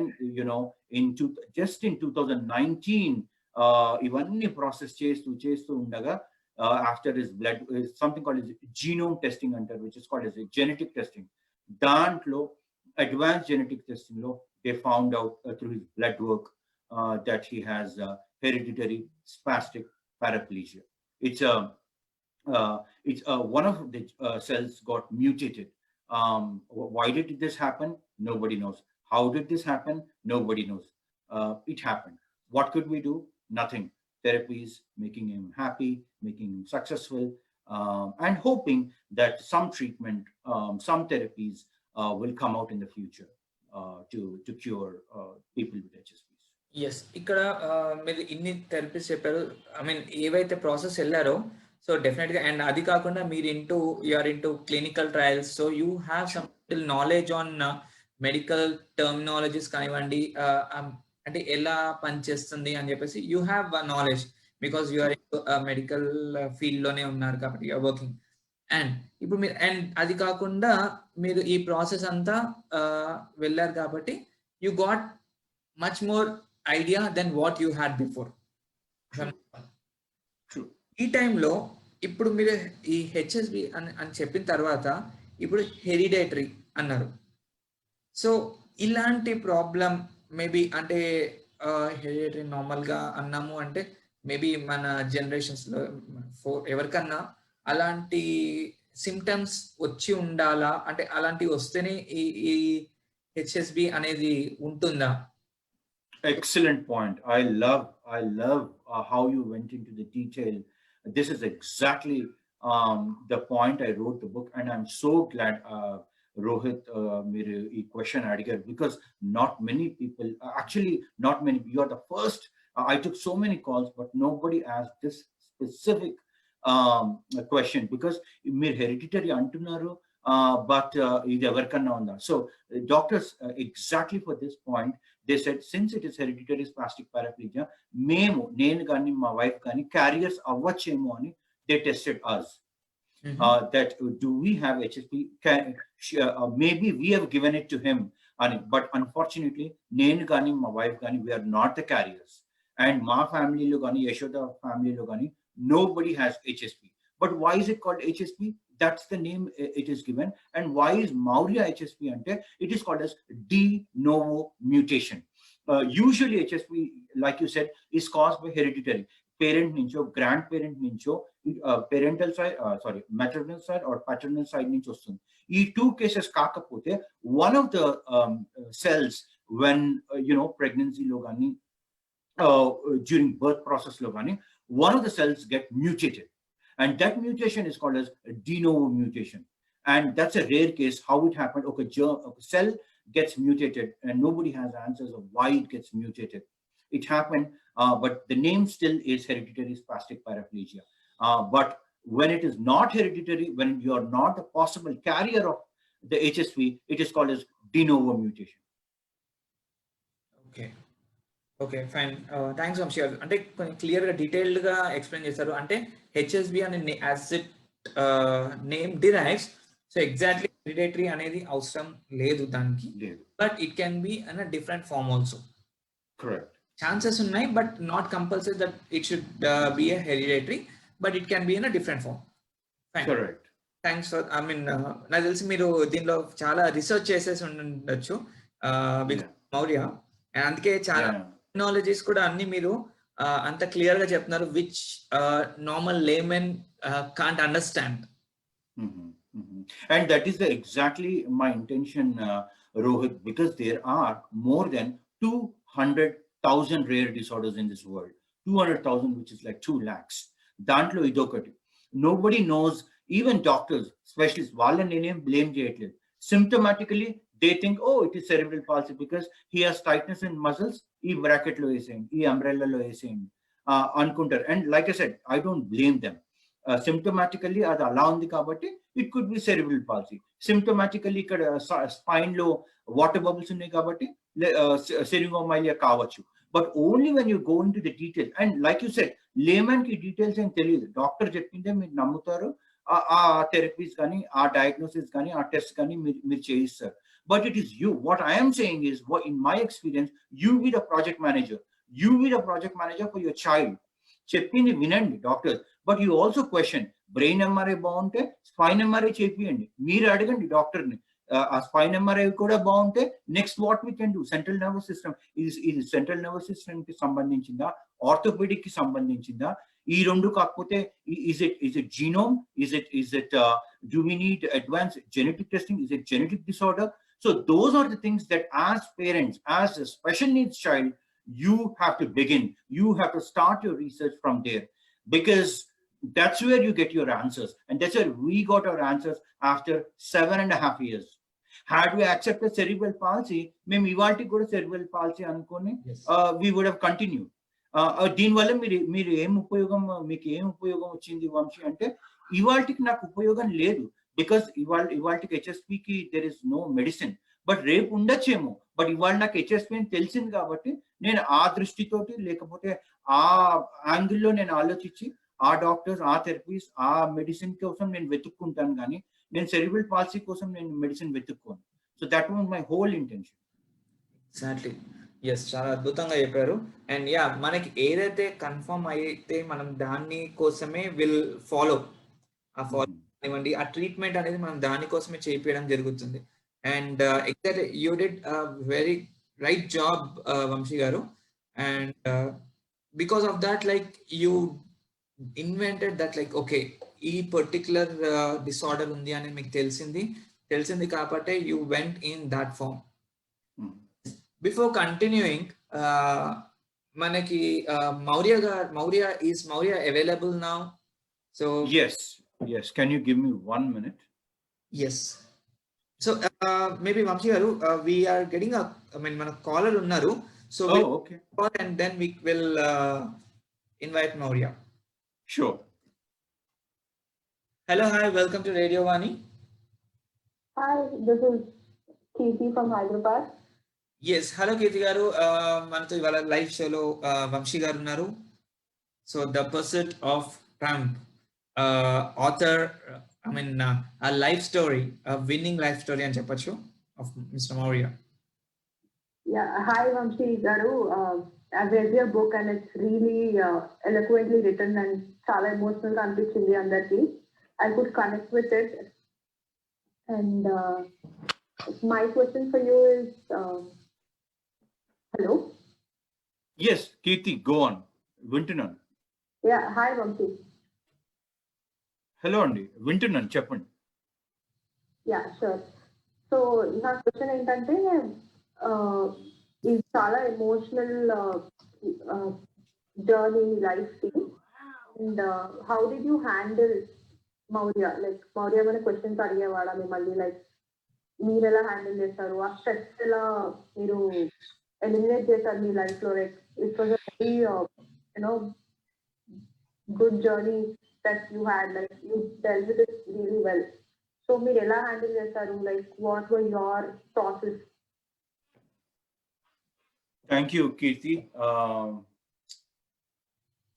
just in 2019 ivanni process chestu undaga after his blood is something called as genome testing which is called as a genetic testing. Dantlo advanced genetic testing lo they found out through his blood work that he has hereditary spastic paraplegia. It's one of the cells got mutated. Why did this happen? Nobody knows. How did this happen? Nobody knows. It happened. What could we do? Nothing. Therapies, making him happy, making him successful, and hoping that some treatment, some therapies will come out in the future to cure people with HSPs. Yes, ఇక్కడ మీరు ఇన్ని therapies చెప్పారు. I mean ఏవైతే process వెళ్ళారో, so డెఫినెట్గా. And అది కాకుండా మీరు you're into clinical trials, so you have some knowledge on medical terminologies కానివ్వండి, అంటే ఎలా పనిచేస్తుంది అని చెప్పేసి you have knowledge because you're medical ఫీల్డ్లోనే ఉన్నారు కాబట్టి యూఆర్ వర్కింగ్. అండ్ ఇప్పుడు మీరు అది కాకుండా మీరు ఈ ప్రాసెస్ అంతా వెళ్ళారు కాబట్టి you got much more idea then what you had before. ఈ టైంలో ఇప్పుడు మీరు ఈ హెచ్ఎస్బి అని చెప్పిన తర్వాత ఇప్పుడు హెరిడేటరీ అన్నారు. సో ఇలాంటి ప్రాబ్లం మేబీ అంటే హెరిడేటరీ నార్మల్గా అన్నాము అంటే మేబీ మన జనరేషన్స్లో ఎవరికన్నా అలాంటి సిమ్టమ్స్ వచ్చి ఉండాలా, అంటే అలాంటివి వస్తేనే ఈ హెచ్ఎస్బి అనేది ఉంటుందా? Excellent point. I love how you went into the detail. This is exactly the point I wrote the book, and I'm so glad Rohit mere ee question adigaru, because not many people, actually not many, you are the first. I took so many calls but nobody asked this specific question, because meer hereditary antunnaru, but idi evarkanna unda. So doctors exactly for this point they said, since it is hereditary spastic paraplegia, nenu gani ma wife gani carriers avvachemo ani they tested us. That do we have HSP? Maybe we have given it to him, but unfortunately nenu gani ma wife gani we are not the carriers, and ma family lo gani Yashoda family lo gani nobody has HSP. But why is it called HSP? That's the name it is given. And why is Maurya HSP ante? It is called as de novo mutation. Usually HSP, like you said, is caused by hereditary. parent nincho, grandparent nincho, parental side, maternal side or paternal side nincho ostundi. Ee two cases kaakapote one of the cells when pregnancy lo gani during birth process lo gani one of the cells get mutated, and that mutation is called as a de novo mutation. And that's a rare case. How it happened? Okay, a cell gets mutated and nobody has answers of why it gets mutated. It happened, but the name still is hereditary spastic paraplegia. But when it is not hereditary, when you are not a possible carrier of the HSV, it is called as de novo mutation. Okay. Okay fine thanks Vamshi గారు. అంటే కొంచెం క్లియర్గా డీటెయిల్డ్గా explain చేశారు. అంటే HSP అనే as it name derives, so exactly hereditary అనేది అవసరం లేదు దానికి, but it can be an a different form also. Correct. Chances ఉన్నాయి, but not compulsory that it should be a hereditary, but it can be in a different form. Correct. Thanks for, I mean నాకు తెలిసి మీరు దీనిలో చాలా research చేసేసి ఉండొచ్చు మౌర్య, అందుకే చాలా టెక్నాలజీస్ కూడా అన్ని మీరు అంత క్లియర్ గా చెప్తున్నారు, which normal laymen can't understand. And that is exactly my intention, Rohit, because there are more than 200,000 rare disorders in this world. 200,000, which is like 2 lakhs. Dantlo idokati. Nobody knows, even doctors, specialists, వాళ్ళని నేనేం blame చేయట్లేదు. Symptomatically, they think, oh, it is cerebral palsy because he has tightness in muscles. ఈ bracket లో వేసేయండి, ఈ అంబ్రెల్లాలో వేసేయండి అనుకుంటారు. And like I said, I don't blame them. Symptomatically అది అలా ఉంది కాబట్టి it could be cerebral palsy. Symptomatically ఇక్కడ స్పైన్ లో వాటర్ బబుల్స్ ఉన్నాయి కాబట్టి సెరింగోమైలియా కావచ్చు. But only when you go in to the details, and like you said, layman కి డీటెయిల్స్ ఏం తెలియదు. డాక్టర్ చెప్పిందే మీరు నమ్ముతారు, ఆ థెరపీస్ కానీ, ఆ డయాగ్నోసిస్ కానీ, ఆ టెస్ట్ కానీ మీరు చేయిస్తారు. But it is you. What I am saying is, what in my experience, you be the project manager. You be the project manager for your child. చెప్పింది వినండి doctor, but you also question. Brain MRI బాగుంటే spine MRI చేపియండి, మీరు అడగండి డాక్టర్ని. ఆ spine MRI కూడా బాగుంటే next what we can do. Central nervous system, ఇది సెంట్రల్ నర్వస్ సిస్టమ్ కి సంబంధించిందా, ఆర్థోపెడిక్ కి సంబంధించిందా, ఈ రెండు కాకపోతే is it genome, is it do we need advanced genetic testing, is it genetic disorder? So those are the things that as parents, as a special needs child, you have to begin. You have to start your research from there, because that's where you get your answers. And that's where we got our answers after 7.5 years. Had we accepted cerebral palsy, మేము ఇవాల్టి కూడా cerebral palsy అనుకొని we would have continued. దీనివల్ల మీరు మీకు ఏం ఉపయోగం వచ్చింది వంశీ అంటే, ఇవాల్టికి నాకు ఉపయోగం లేదు, బికాస్ ఇవాల్టికి హెచ్ఎస్పీకి there is no medicine. But రేపు ఉండొచ్చేమో, బట్ ఇవాళ నాకు హెచ్ఎస్పీ అని తెలిసింది కాబట్టి నేను ఆ దృష్టితోటి, లేకపోతే ఆ యాంగిల్లో నేను ఆలోచించి ఆ డాక్టర్స్, ఆ థెరపీస్, ఆ మెడిసిన్ కోసం నేను వెతుక్కుంటాను, కానీ నేను సెరిబ్రల్ పాలసీ కోసం నేను మెడిసిన్ వెతుక్కోను. So that was my whole intention. Exactly, yes, చాలా అద్భుతంగా చెప్పారు. అండ్ యా, మనకి ఏదైతే కన్ఫర్మ్ అయితే మనం దాని కోసమే విల్ ఫాలో ఇవ్వండి, ఆ ట్రీట్మెంట్ అనేది మనం దానికోసమే చేయించడం జరుగుతుంది. And exactly you did very right job Vamshi garu. And because of that, like you invented that, like okay, ఈ పర్టిక్యులర్ డిసార్డర్ ఉంది అని మీకు తెలిసింది కాబట్టి you went in that form. Before continuing, మనకి Maurya available now? So yes, can you give me 1 minute? Yes. So maybe Vamshi garu, we are getting మన caller unnaru, so okay, and then we will invite Maurya. Sure. Hello, hi, welcome to RadioVani. Hi, this is Kirti from Hyderabad. Yes, hello Kirti garu, మనతో ఇవాళ live షోలో వంశీ గారు ఉన్నారు. So the pursuit of trump, author, I mean, a life story, a winning life story అని చెప్పొచ్చు, of Mr. Maurya. Yeah, hi Vamshi garu. I've read your book and it's really eloquently written and చాలా emotional గా అనిపించింది అందరికి. I could connect with it. And my question for you is, hello? Yes, Kirti, go on. Vintunan. Yeah, hi Vamshi. Hello అండి, వింటున్నాను, చెప్పండి. Yeah, sure. So నా question ఏంటంటే ఇది చాలా ఎమోషనల్ జర్నీ లైఫ్ కి, and how did you handle Maurya? Like Maurya ఏమైనా questions అడిగేవాడా మిమ్మల్ని? లైక్ మీరు ఎలా హ్యాండిల్ చేస్తారు, ఆ స్ట్రెస్ ఎలా మీరు ఎలిమినేట్ చేశారు మీ లైఫ్ లో? Like it was a very you know good journey that you had, like you dealt with it really well. So మీరు ఎలా హ్యాండిల్ చేస్తారు? Like what were your process? Thank you Keerthi.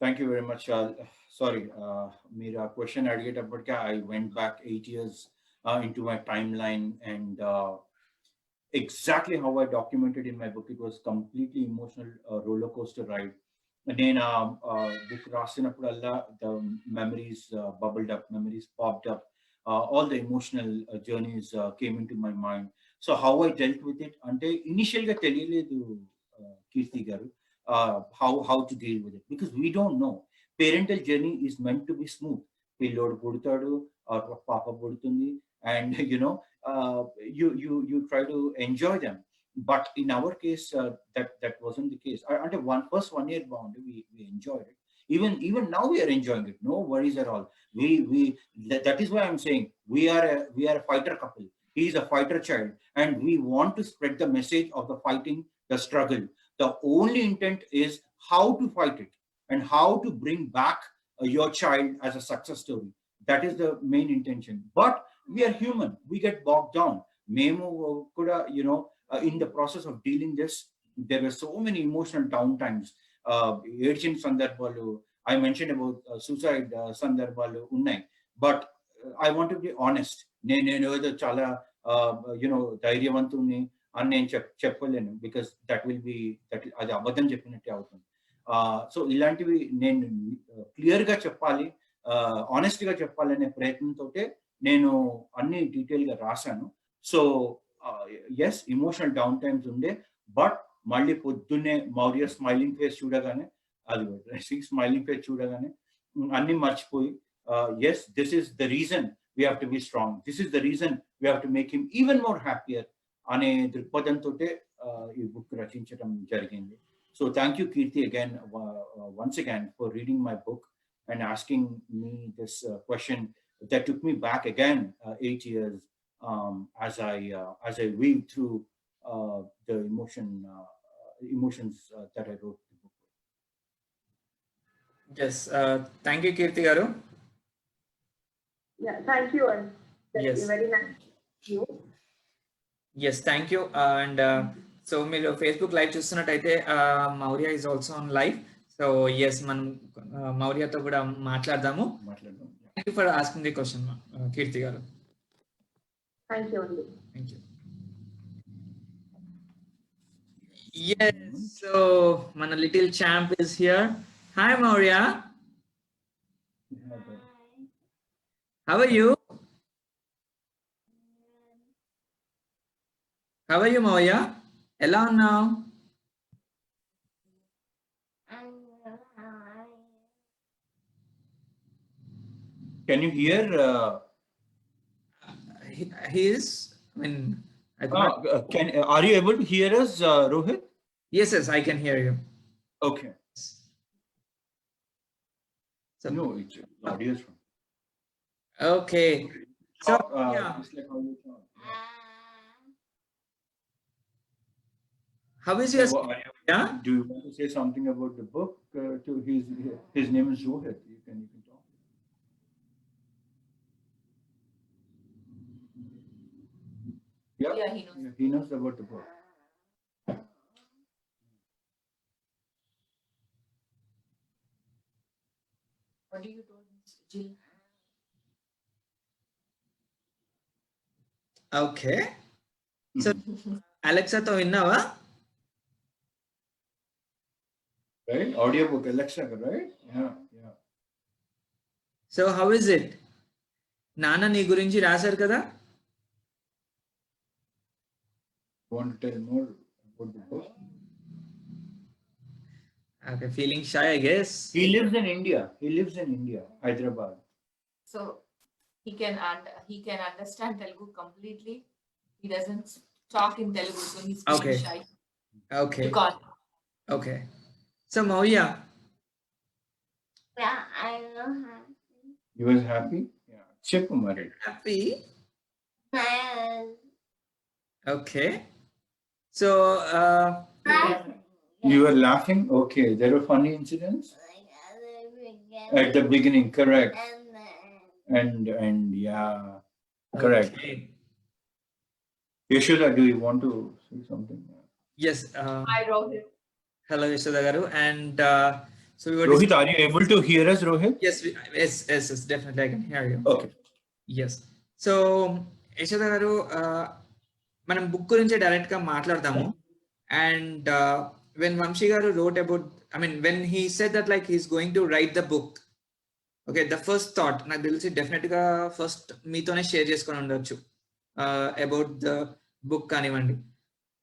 Thank you very much. Sorry, మీరు ఆ question అడిగేటప్పటికే I went back 8 years into my timeline, and exactly how I documented in my book, it was completely emotional roller coaster ride. నేను book రాసినప్పుడల్లా the memories bubbled up, memories popped up, all the emotional journeys came into my mind. So how I dealt with it అంటే initial గా తెలియలేదు కీర్తి గారు, how to deal with it, because we don't know. Parental journey is meant to be smooth. పిల్లోడు పుడతాడు, పాప పుడుతుంది, and you try to enjoy them. But in our case, that wasn't the case. Until first 1 year bound, we enjoyed it. Even now we are enjoying it. No worries at all. That is why I'm saying we are a fighter couple. He is a fighter child, and we want to spread the message of the fighting, the struggle. The only intent is how to fight it and how to bring back your child as a success story. That is the main intention. But we are human. We get bogged down. Memo kuda, in the process of dealing this, there were so many emotional downtimes. Urgent sandarbhalu, I mentioned about suicide sandarbhalu unnai. But I want to be honest. నేను ఏదో చాలా ధైర్యవంతుని అని నేను చెప్పలేను, because that అది అబద్ధం చెప్పినట్టే అవుతుంది. సో ఇలాంటివి నేను క్లియర్ గా చెప్పాలి, ఆనెస్ట్ గా చెప్పాలనే ప్రయత్నంతో నేను అన్ని డీటెయిల్ గా రాశాను. So yes, emotional down times ఉండే, బట్ మళ్ళీ పొద్దున్నే మౌర్య స్మైలింగ్ ఫేస్ చూడగానే, అది స్మైలింగ్ ఫేస్ చూడగానే అన్ని మర్చిపోయి, yes, this is the reason we have to be strong, this is the reason we have to make him even more happier అనే దృక్పథంతో ఈ బుక్ రచించడం జరిగింది. So thank you, Kirti, again, once again, for reading my book and asking me this question that took me back again 8 years as I weave through the emotions that I wrote the book. Yes, thank you, Kirti garu. Yeah, thank you. Yes. Very nice. You. Yes, thank you. And so మీరు Facebook live చూస్తున్నట్టయితే Maurya is also on live. So yes, మనం మౌర్యతో కూడా మాట్లాడదాము. Thank you for asking the question Keerthi garu. Thank you. Yes, so మన little champ is here. Hi Maurya, how are you? Maurya, ఎలా ఉన్నావు? Can you hear? He is. I mean, are you able to hear us, Rohit? Yes, I can hear you. Okay. So, no, it's audio from. Okay. So yeah. Just like how you talk. How is your? Yeah. Do you want to say something about the book? To his name is Rohit. You can talk. Yeah. Yeah, he knows. He knows about the book. What do you told Jill? Okay. So Alexa తో విన్నావా? Right? Audiobook, Alexa, right? Yeah. So how is it? నాన్న నీ గురించి రాశారు కదా? Want to tell more about the book? Okay, feeling shy, I guess. He lives in India. Hyderabad. So he can understand Telugu completely. He doesn't talk in Telugu, so he's feeling Okay. shy Okay. to call. Okay. So Mauya, Yeah, I know happy. He was happy. Yeah. Cheppu Mari. happy. Smile. Okay. So You were laughing. Okay. There were funny incidents at the beginning. Correct. And yeah. Correct. okay. Yashoda, do you want to say something? Yes. Hi, Rohit. Hello, Yashoda garu. And so we were Rohit, are you able to hear us, Rohit? yes, yes, definitely I can hear you. Okay. Yes. So Yashoda గారు మనం book గురించి direct గా మాట్లాడదాము. And when Vamshi garu wrote about, I mean, when he said that like he's going to write the book, okay, the first thought నాకు తెలిసి definite గా first మీతోనే share చేసుకొని ఉండొచ్చు అబౌట్ ద బుక్ కానివ్వండి.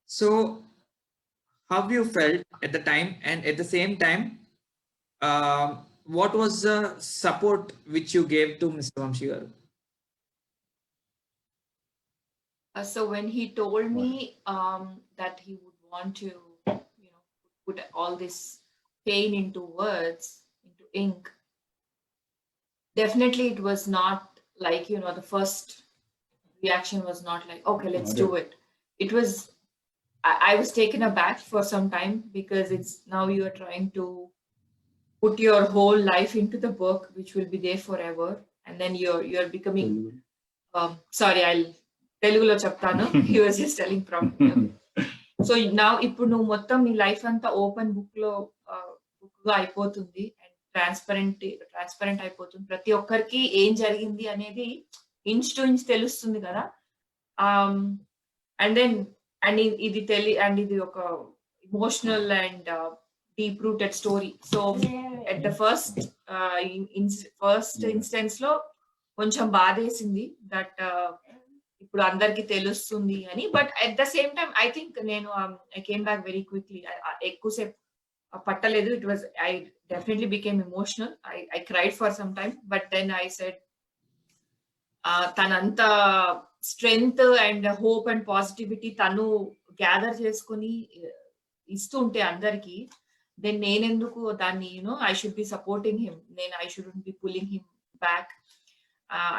So how you felt at the time, and at the same time what was the support which you gave to Mr. Vamshi garu? So when he told me that he would want to, put all this pain into words, into ink, definitely it was not like, the first reaction was not like, okay, let's do it. It was, I was taken aback for some time, because it's now you are trying to put your whole life into the book, which will be there forever, and then you're becoming sorry, I'll Telugulo చెప్తాను. He was just telling properly. So నా ఇప్పుడు నువ్వు మొత్తం నీ life అంతా open book గా అయిపోతుంది, and transparent అయిపోతుంది. ప్రతి ఒక్కరికి ఏం జరిగింది అనేది ఇంచ్ టు ఇంచ్ తెలుస్తుంది కదా. అండ్ ఇది ఒక emotional and deep rooted story. So at the first instance లో కొంచెం బాధేసింది దట్ ఇప్పుడు అందరికి తెలుస్తుంది అని. But at the same time I think నేను I came back very quickly. ఎక్కువసేపు పట్టలేదు. It was I definitely became emotional. I cried for some time, but then I said తనంత strength and hope and positivity తను gather చేసుకుని ఇస్తుంటే అందరికి, then నేనెందుకు దాన్ని I should be supporting him, I shouldn't be pulling him back.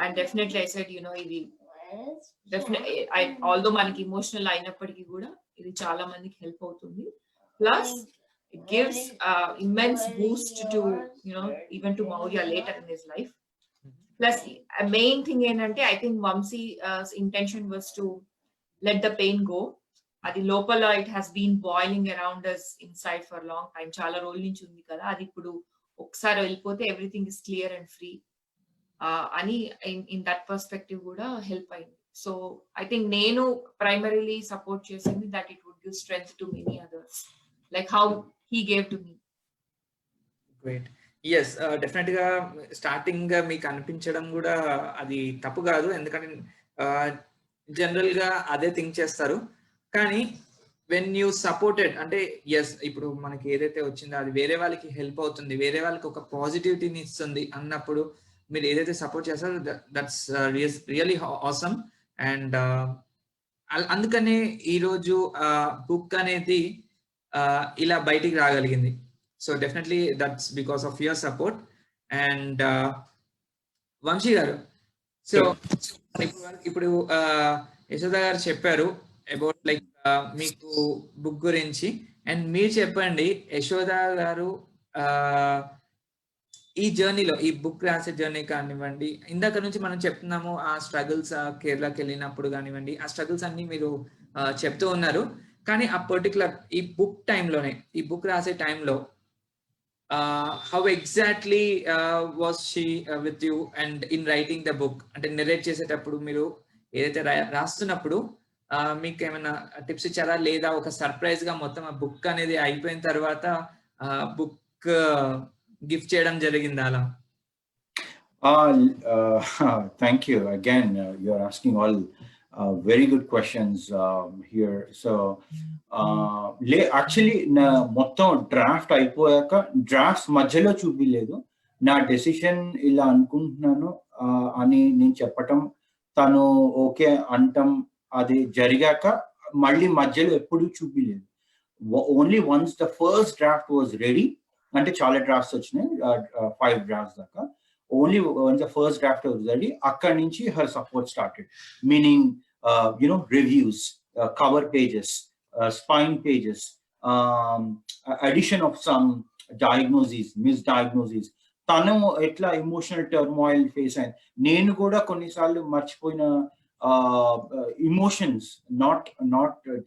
And definitely I said ఇది definitely although మనకి emotional అయినప్పటికీ కూడా ఇది చాలా మందికి హెల్ప్ అవుతుంది. Plus it gives immense boost to even to Maurya later in his life. Plus main thing ఏంటంటే I think Vamshi intention was to let the pain go. అది లోపల it has been boiling around us inside for long time, చాలా రోజుల నుంచి ఉంది కదా. అది ఇప్పుడు ఒకసారి వెళ్ళిపోతే everything is clear and free అని ఇన్ దట్ పర్స్పెక్టివ్ కూడా హెల్ప్ అయింది. సో ఐ థింక్ నేను ప్రైమరీలీ సపోర్ట్ చేసింది that it would give strength to many others, like how he gave to me. Great. Yes, definite గా starting మీకు అనిపించడం కూడా అది తప్పు కాదు, ఎందుకంటే జనరల్ గా అదే థింక్ చేస్తారు. కానీ వెన్ యూ సపోర్టెడ్ అంటే ఎస్, ఇప్పుడు మనకి ఏదైతే వచ్చిందో అది వేరే వాళ్ళకి హెల్ప్ అవుతుంది, వేరే వాళ్ళకి ఒక పాజిటివిటీని ఇస్తుంది అన్నప్పుడు మీరు ఏదైతే సపోర్ట్ చేస్తారో దట్స్ రియల్లీ ఆసమ్. అండ్ అందుకనే ఈరోజు బుక్ అనేది ఇలా బయటికి రాగలిగింది. So definitely that's because of your support. And Vamshi garu, so ఇప్పుడు యశోద గారు చెప్పారు అబౌట్ లైక్ మీకు బుక్ గురించి, అండ్ మీరు చెప్పండి యశోద గారు ఈ జర్నీలో, ఈ బుక్ రాసే జర్నీ కానివ్వండి, ఇందాక నుంచి మనం చెప్తున్నాము ఆ స్ట్రగుల్స్, కేరళకి వెళ్ళినప్పుడు కానివ్వండి, ఆ స్ట్రగుల్స్ అన్ని మీరు చెప్తూ ఉన్నారు. కానీ ఆ పర్టికులర్ ఈ బుక్ టైంలోనే, ఈ బుక్ రాసే టైంలో how exactly was she with you and in writing the book? అంటే నెరేట్ చేసేటప్పుడు మీరు ఏదైతే రాస్తున్నప్పుడు మీకు ఏమైనా టిప్స్ ఇచ్చారా, లేదా ఒక సర్ప్రైజ్ గా మొత్తం ఆ బుక్ అనేది అయిపోయిన తర్వాత బుక్ గిఫ్ట్ చేయడం జరిగిందా అలా? Thank you again. You're asking all Very good questions here. So, actually, na మొత్తం డ్రాఫ్ట్ అయిపోయాక డ్రాఫ్ట్స్ మధ్యలో చూపిలేదు. నా డెసిషన్ ఇలా అనుకుంటున్నాను అని నేను చెప్పటం, తను ఓకే అంటం, అది జరిగాక మళ్ళీ మధ్యలో ఎప్పుడు చూపిలేదు. Only once the first draft was ready, అంటే చాలా డ్రాఫ్ట్స్ వచ్చినాయి, 5 డ్రాఫ్ట్స్ దాకా. Only when the first draft was ready, akkadi nunchi her support started. Meaning, reviews, cover pages, spine pages, addition of some diagnoses, misdiagnoses. Tanu etla emotional turmoil face and nenu kuda konnisaarlu marchipoyina emotions, not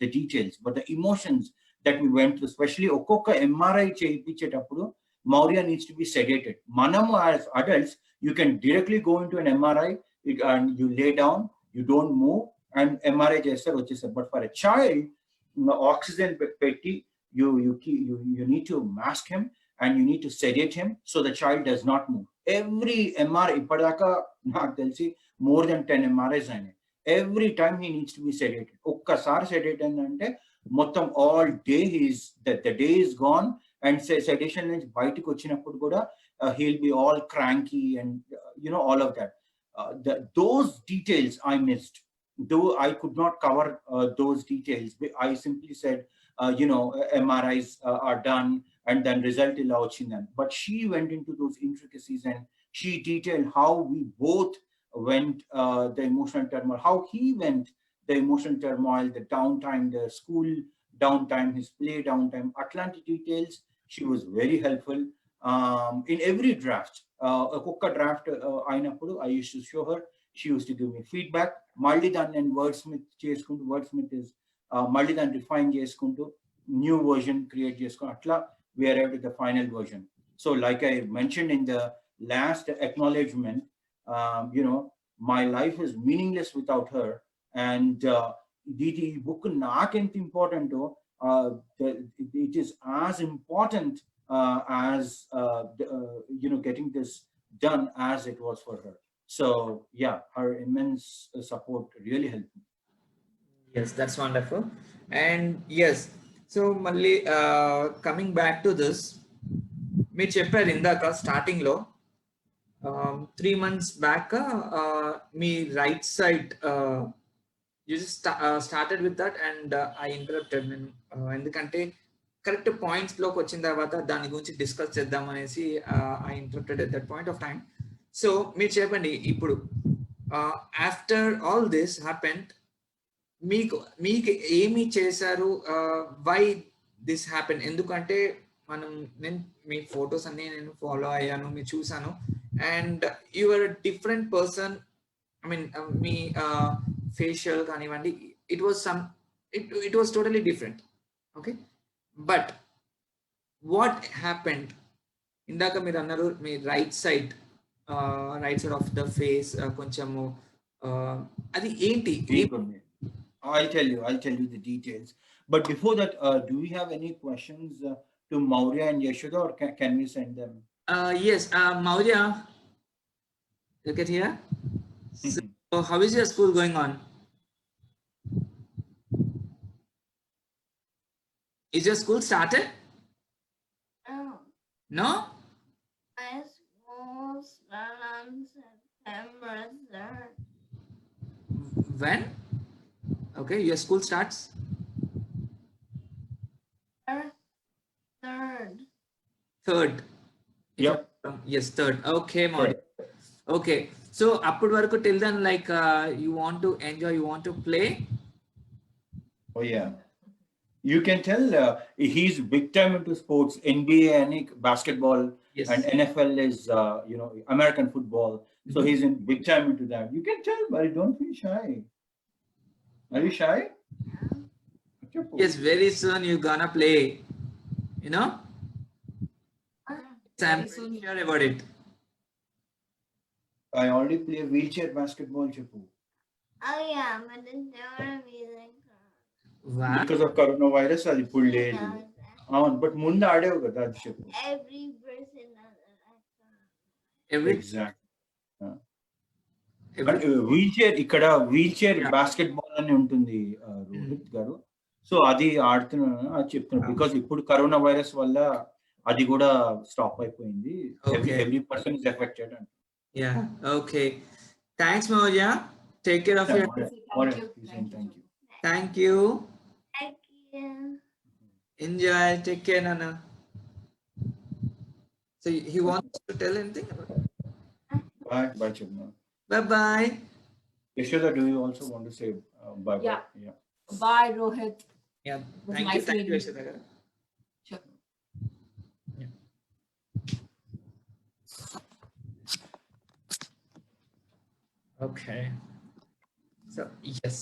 the details, but the emotions that we went through, especially okkoka MRI cheyipinchetappudu Maurya needs to be sedated. Manamu as adults, you can directly go into an MRI and you lay down, you don't move, and MRI chestaru vachesar. But for a child, oxygen petti, you need to mask him and you need to sedate him so the child does not move. Every MRI, ipadaka naaku telsi more than 10 MRIs ainayi. Every time he needs to be sedated. Okkasari sedate ante మొత్తం all day the day is gone. And sedation నుంచి బయటకు వచ్చినప్పుడు కూడా he'll be all cranky and all of that. Those details I missed, though I could not cover those details. I simply said MRIs are done and then result illa ochindani, but she went into those intricacies and she detailed how we both went the emotional turmoil, how he went the emotional turmoil, the downtime, the school downtime, his play downtime, atlantic details. She was very helpful in every draft. Okka draft ainappudu I used to show her. She used to give me feedback. Malli dan and wordsmith cheskuntu, wordsmith is malli dan refine cheskuntu new version create cheskuntu, atla we arrived at the final version. So like I mentioned in the last acknowledgement, my life is meaningless without her. And the book naakent important it is as important as getting this done as it was for her. So yeah, her immense support really helped me. Yes, that's wonderful. And yes, so malli coming back to this, మీరు చెప్పారు ఇందాక starting లో 3 months back me right side you just started with that and I interrupted ఎందుకంటే correct points లోకి వచ్చిన తర్వాత దాని గురించి డిస్కస్ చేద్దాం అనేసి I interrupted at that point of time. So మీరు చెప్పండి ఇప్పుడు ఆఫ్టర్ ఆల్ దిస్ హ్యాపెండ్ మీకు ఏమి చేశారు, వై దిస్ హ్యాపెన్? ఎందుకంటే నేను మీ ఫొటోస్ అన్ని నేను ఫాలో అయ్యాను, మీరు చూసాను, and you are different person. I mean మీ ఫేషియల్ కానివ్వండి, it was totally different. Okay, but what happened? ఇందాక మీరు అన్నారు మీ right side of the face కొంచెము అది ఏంటి? I'll tell you the details. But before that, do we have any questions to Maurya and Yashoda, or can we send them? Yes, Maurya, look at here. So how is your school going on? Is your school started? No? My school started on September 3rd. When? Okay, your school starts? Third. Yep. Yes, third. Okay, Maurya. Okay, so appadi varaku till then, like you want to enjoy, you want to play? Oh yeah, you can tell he's big time into sports, NBA and basketball. Yes. And NFL is American football. So he's in big time into that. You can tell, but don't feel shy. Are you shy? Yes, very soon you're gonna play, So I'm pretty sure about it. I already play wheelchair basketball, Chippu. Oh yeah, but it's never be like Wow. Because of coronavirus, అది ఇప్పుడు లేదు. అవును, but ముందు ఆడేవు కదా, అది చెప్పు. every person has an account. Every Exactly. Wheelchair ఇక్కడ wheelchair basketball అని ఉంటుంది రోహిత్ గారు. సో అది ఆడుతున్నాను అది చెప్తున్నాను బికాస్ ఇప్పుడు కరోనా వైరస్ వల్ల అది కూడా స్టాప్ అయిపోయింది. Every person is affected. Yeah. Okay. Thanks, Mauja. Take care of your. Thank you. Thank you. Thank you. Enjoy. Take care, Nana. So he wants to tell anything? Bye, Chibna. Bye bye. Yashoda, do you also want to say bye? Yeah. Yeah. Bye, Rohit. Yeah. was Thank nice you. Thank you, meeting Yashoda garu. Sure. Okay. So yes.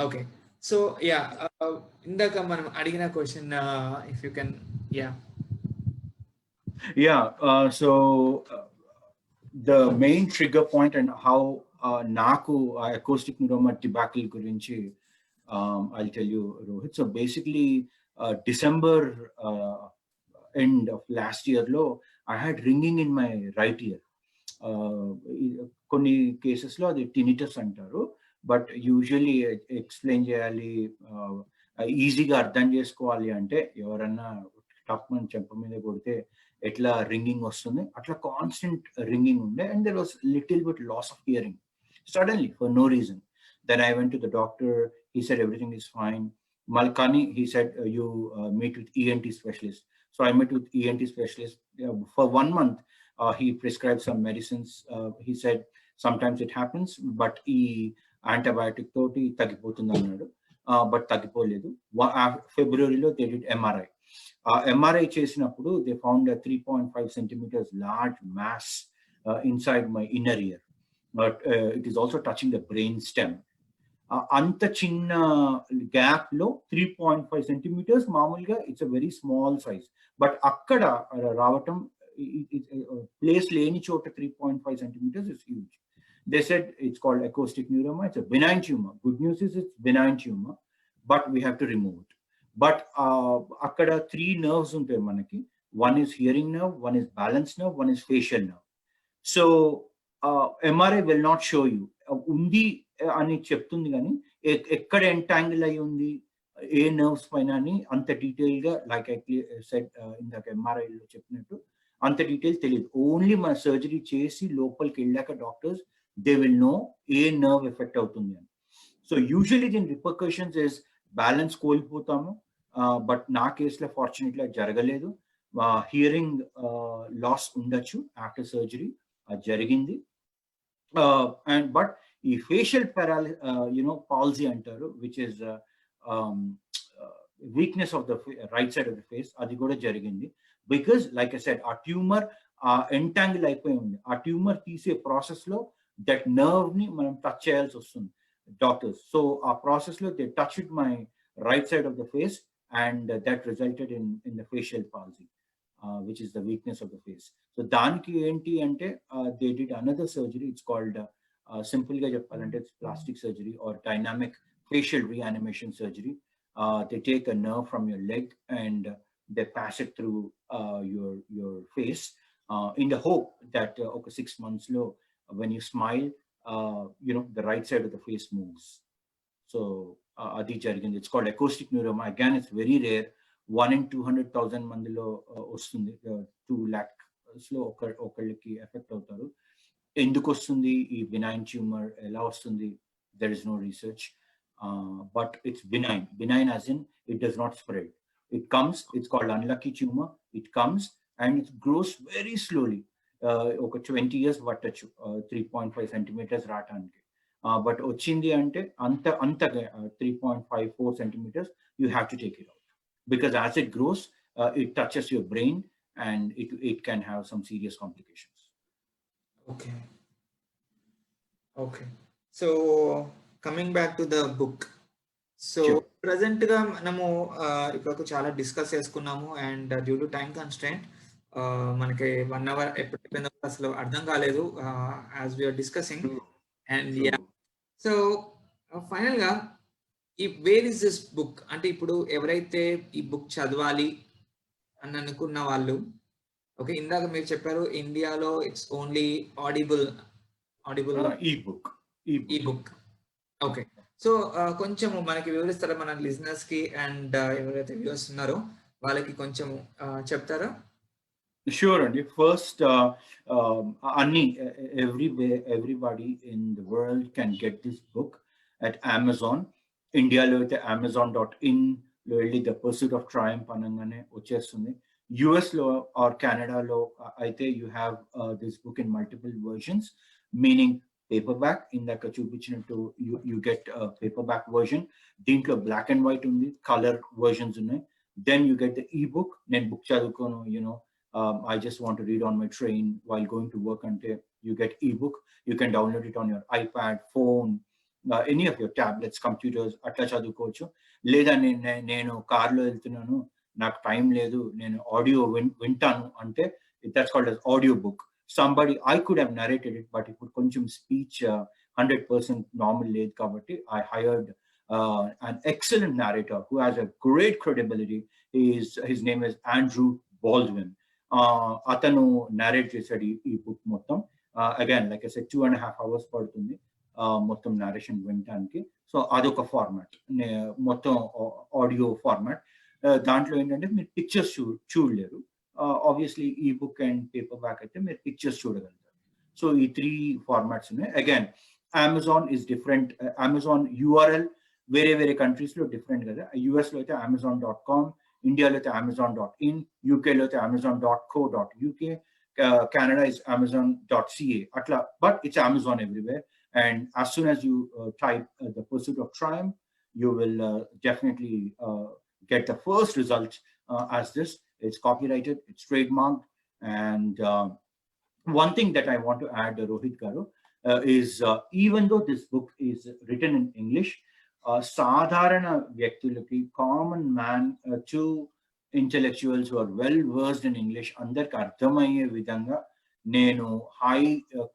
Okay. So yeah, indaka manam adigina question, if you can, yeah. Yeah. So the main trigger point and how naku acoustic neuroma debacle gurinchi, I'll tell you, Rohit. So basically, December end of last year low, I had ringing in my right ear. కొన్ని కేసెస్లో అది tinnitus అంటారు, but usually explain చేయాలి, ఈజీగా అర్థం చేసుకోవాలి అంటే ఎవరన్నా టప్ అని చెంప మీద కొడితే ఎట్లా రింగింగ్ వస్తుంది అట్లా కాన్స్టెంట్ రింగింగ్ ఉండే, and there was little bit loss of hearing suddenly for no reason. Then I went to the doctor, he said everything is fine. Malkani, he said, you meet with ENT specialist. So I met with ENT specialist for 1 month. He prescribed some medicines. He said sometimes it happens, but he antibiotic toti tagipotundi annadu, but tagipoledu. February lo they did MRI. MRI chesinappudu they found a 3.5 centimeters large mass inside my inner ear, but it is also touching the brain stem. అంత చిన్న gap లో 3.5 centimetres మామూలుగా it's a very small size, but అక్కడ రావటం place లేని చోట 3.5 centimeters is huge. They said it's called acoustic neuroma. It's a benign tumor. Good news is it's benign tumor, but we have to remove it. But అక్కడ 3 nerves ఉంటాయి మనకి. One is hearing nerve, one is balance nerve, one is facial nerve. So MRI will not show you ఉంది అని చెప్తుంది, కానీ ఎక్కడ entangle అయి ఉంది ఏ నర్వ్స్ పైన అని అంత డీటెయిల్ గా లైక్ ఐ సెడ్ ఇందాక MRI లో చెప్పినట్టు అంత డీటెయిల్ తెలియదు. ఓన్లీ మన సర్జరీ చేసి లోపలికి వెళ్ళాక doctors they will know A nerve effect అవుతుంది అని. సో యూజువల్లీ దీని రిపర్కషన్స్ ఇస్ బ్యాలెన్స్ కోల్పోతాము, బట్ నా కేసులో ఫార్చునేట్లీ అది జరగలేదు. హియరింగ్ లాస్ ఉండొచ్చు ఆఫ్టర్ సర్జరీ, అది జరిగింది. And but ఈ ఫేషియల్ పాల్సీ అంటారు, which is weakness of the right side of the face, అది కూడా జరిగింది. బికాస్ లైక్ ఐ సెడ్ ఆ ట్యూమర్ ఎంటాంగిల్ అయిపోయి ఉంది. ఆ ట్యూమర్ తీసే ప్రాసెస్ లో దట్ నర్వ్ ని మనం టచ్ చేయాల్సి వస్తుంది డాక్టర్స్. సో ఆ ప్రాసెస్ లో they touch it my right side of the face and that resulted in the facial palsy, which is the weakness of the face. So daniki enti ante they did another surgery. It's called simple ga cheppalante it's plastic surgery or dynamic facial reanimation surgery. They take a nerve from your leg and they pass it through your face in the hope that okay 6 months lo when you smile the right side of the face moves. So adi jarigindi. It's called acoustic neuroma. Again, it's very rare. 1 in 200,000 మందిలో వస్తుంది. 2 lakhs లో ఒకళ్ళకి effect అవుతారు. ఎందుకు వస్తుంది ఈ benign tumour, ఎలా వస్తుంది, there is no research, but it's benign as in it does not spread. It comes, it's called unlucky tumor. It comes and it grows very slowly. ఒక 20 years పట్టచ్చు 3.5 centimeters రావటానికి. But వచ్చింది అంటే అంత 3.54 centimeters, you have to take it out. Because as it grows, it touches your brain and it can have some serious complications. Okay. So coming back to the book. So Sure. present గా మనము ఇప్పుడు చాలా discuss చేసుకున్నాము, and due to time constraint మనకి 1 hour ఎప్పుడు అయిపోయిందో అసలు అర్థం కాలేదు as we are discussing. And yeah, so final గా ఈ వేర్ ఇస్ దిస్ బుక్ అంటే ఇప్పుడు ఎవరైతే ఈ బుక్ చదవాలి అని అనుకున్న వాళ్ళు ఓకే, ఇందాక మీరు చెప్పారు ఇండియాలో ఇట్స్ ఓన్లీ ఆడిబుల్ ebook. ఈ బుక్. ఓకే, సో కొంచెం మనకి వివరిస్తారా మన లిజనర్స్ కి అండ్ ఎవరైతే వ్యూవర్స్ ఉన్నారో వాళ్ళకి కొంచెం చెప్తారా? Sure, and first, everybody in the world can get this book at Amazon. India lo aithe amazon.in lo వెళ్ళి The Pursuit of Triumph అనగానే వచ్చేస్తుంది. US లో or Canada లో అయితే you have this book in multiple versions, meaning paperback. ఇందాక చూపించినట్టు you get a paperback version. దీంట్లో black and white ఉంది, color versions ఉన్నాయి. Then you get the ebook. నేను book చదువుకోను, I just want to read on my train while going to work until you get ebook. You can download it on your iPad, phone, any of your tablets, computers, అట్లా చదువుకోవచ్చు. లేదా నేను కార్లో వెళ్తున్నాను, నాకు time లేదు, నేను audio వింటాను అంటే that's called as audio book. Somebody, I could have narrated it, but ఇప్పుడు కొంచెం speech 100% normal లేదు కాబట్టి I hired an excellent narrator who has a great credibility. His name is Andrew Baldwin. అతను narrate చేశాడు ఈ book మొత్తం. Again, like I said, 2.5 hours పడుతుంది మొత్తం narration వినడానికి. సో అదొక ఫార్మాట్, మొత్తం ఆడియో ఫార్మాట్. దాంట్లో ఏంటంటే మీరు పిక్చర్స్ చూడలేరు. ఆబ్వియస్లీ ఈ బుక్ అండ్ పేపర్ బ్యాక్ అయితే మీరు పిక్చర్స్ చూడగలుగుతారు. సో ఈ 3 ఫార్మాట్స్ ఉన్నాయి. Again Amazon is different. Amazon URL వేరే కంట్రీస్ లో డిఫరెంట్ కదా. యుఎస్ లో అయితే amazon.com, ఇండియాలో అయితే amazon.in, యూకేలో అయితే amazon.co.uk, Canada is amazon.ca atla, but it's Amazon everywhere. And as soon as you type The Pursuit of Triumph, you will definitely get the first result as this. It's copyrighted, it's trademarked. And one thing that I want to add, Rohit Garu, is even though this book is written in English, sadharana vyaktulaki, common man to intellectuals who are well versed in English, andarki ardhamaye vidhanga nenu high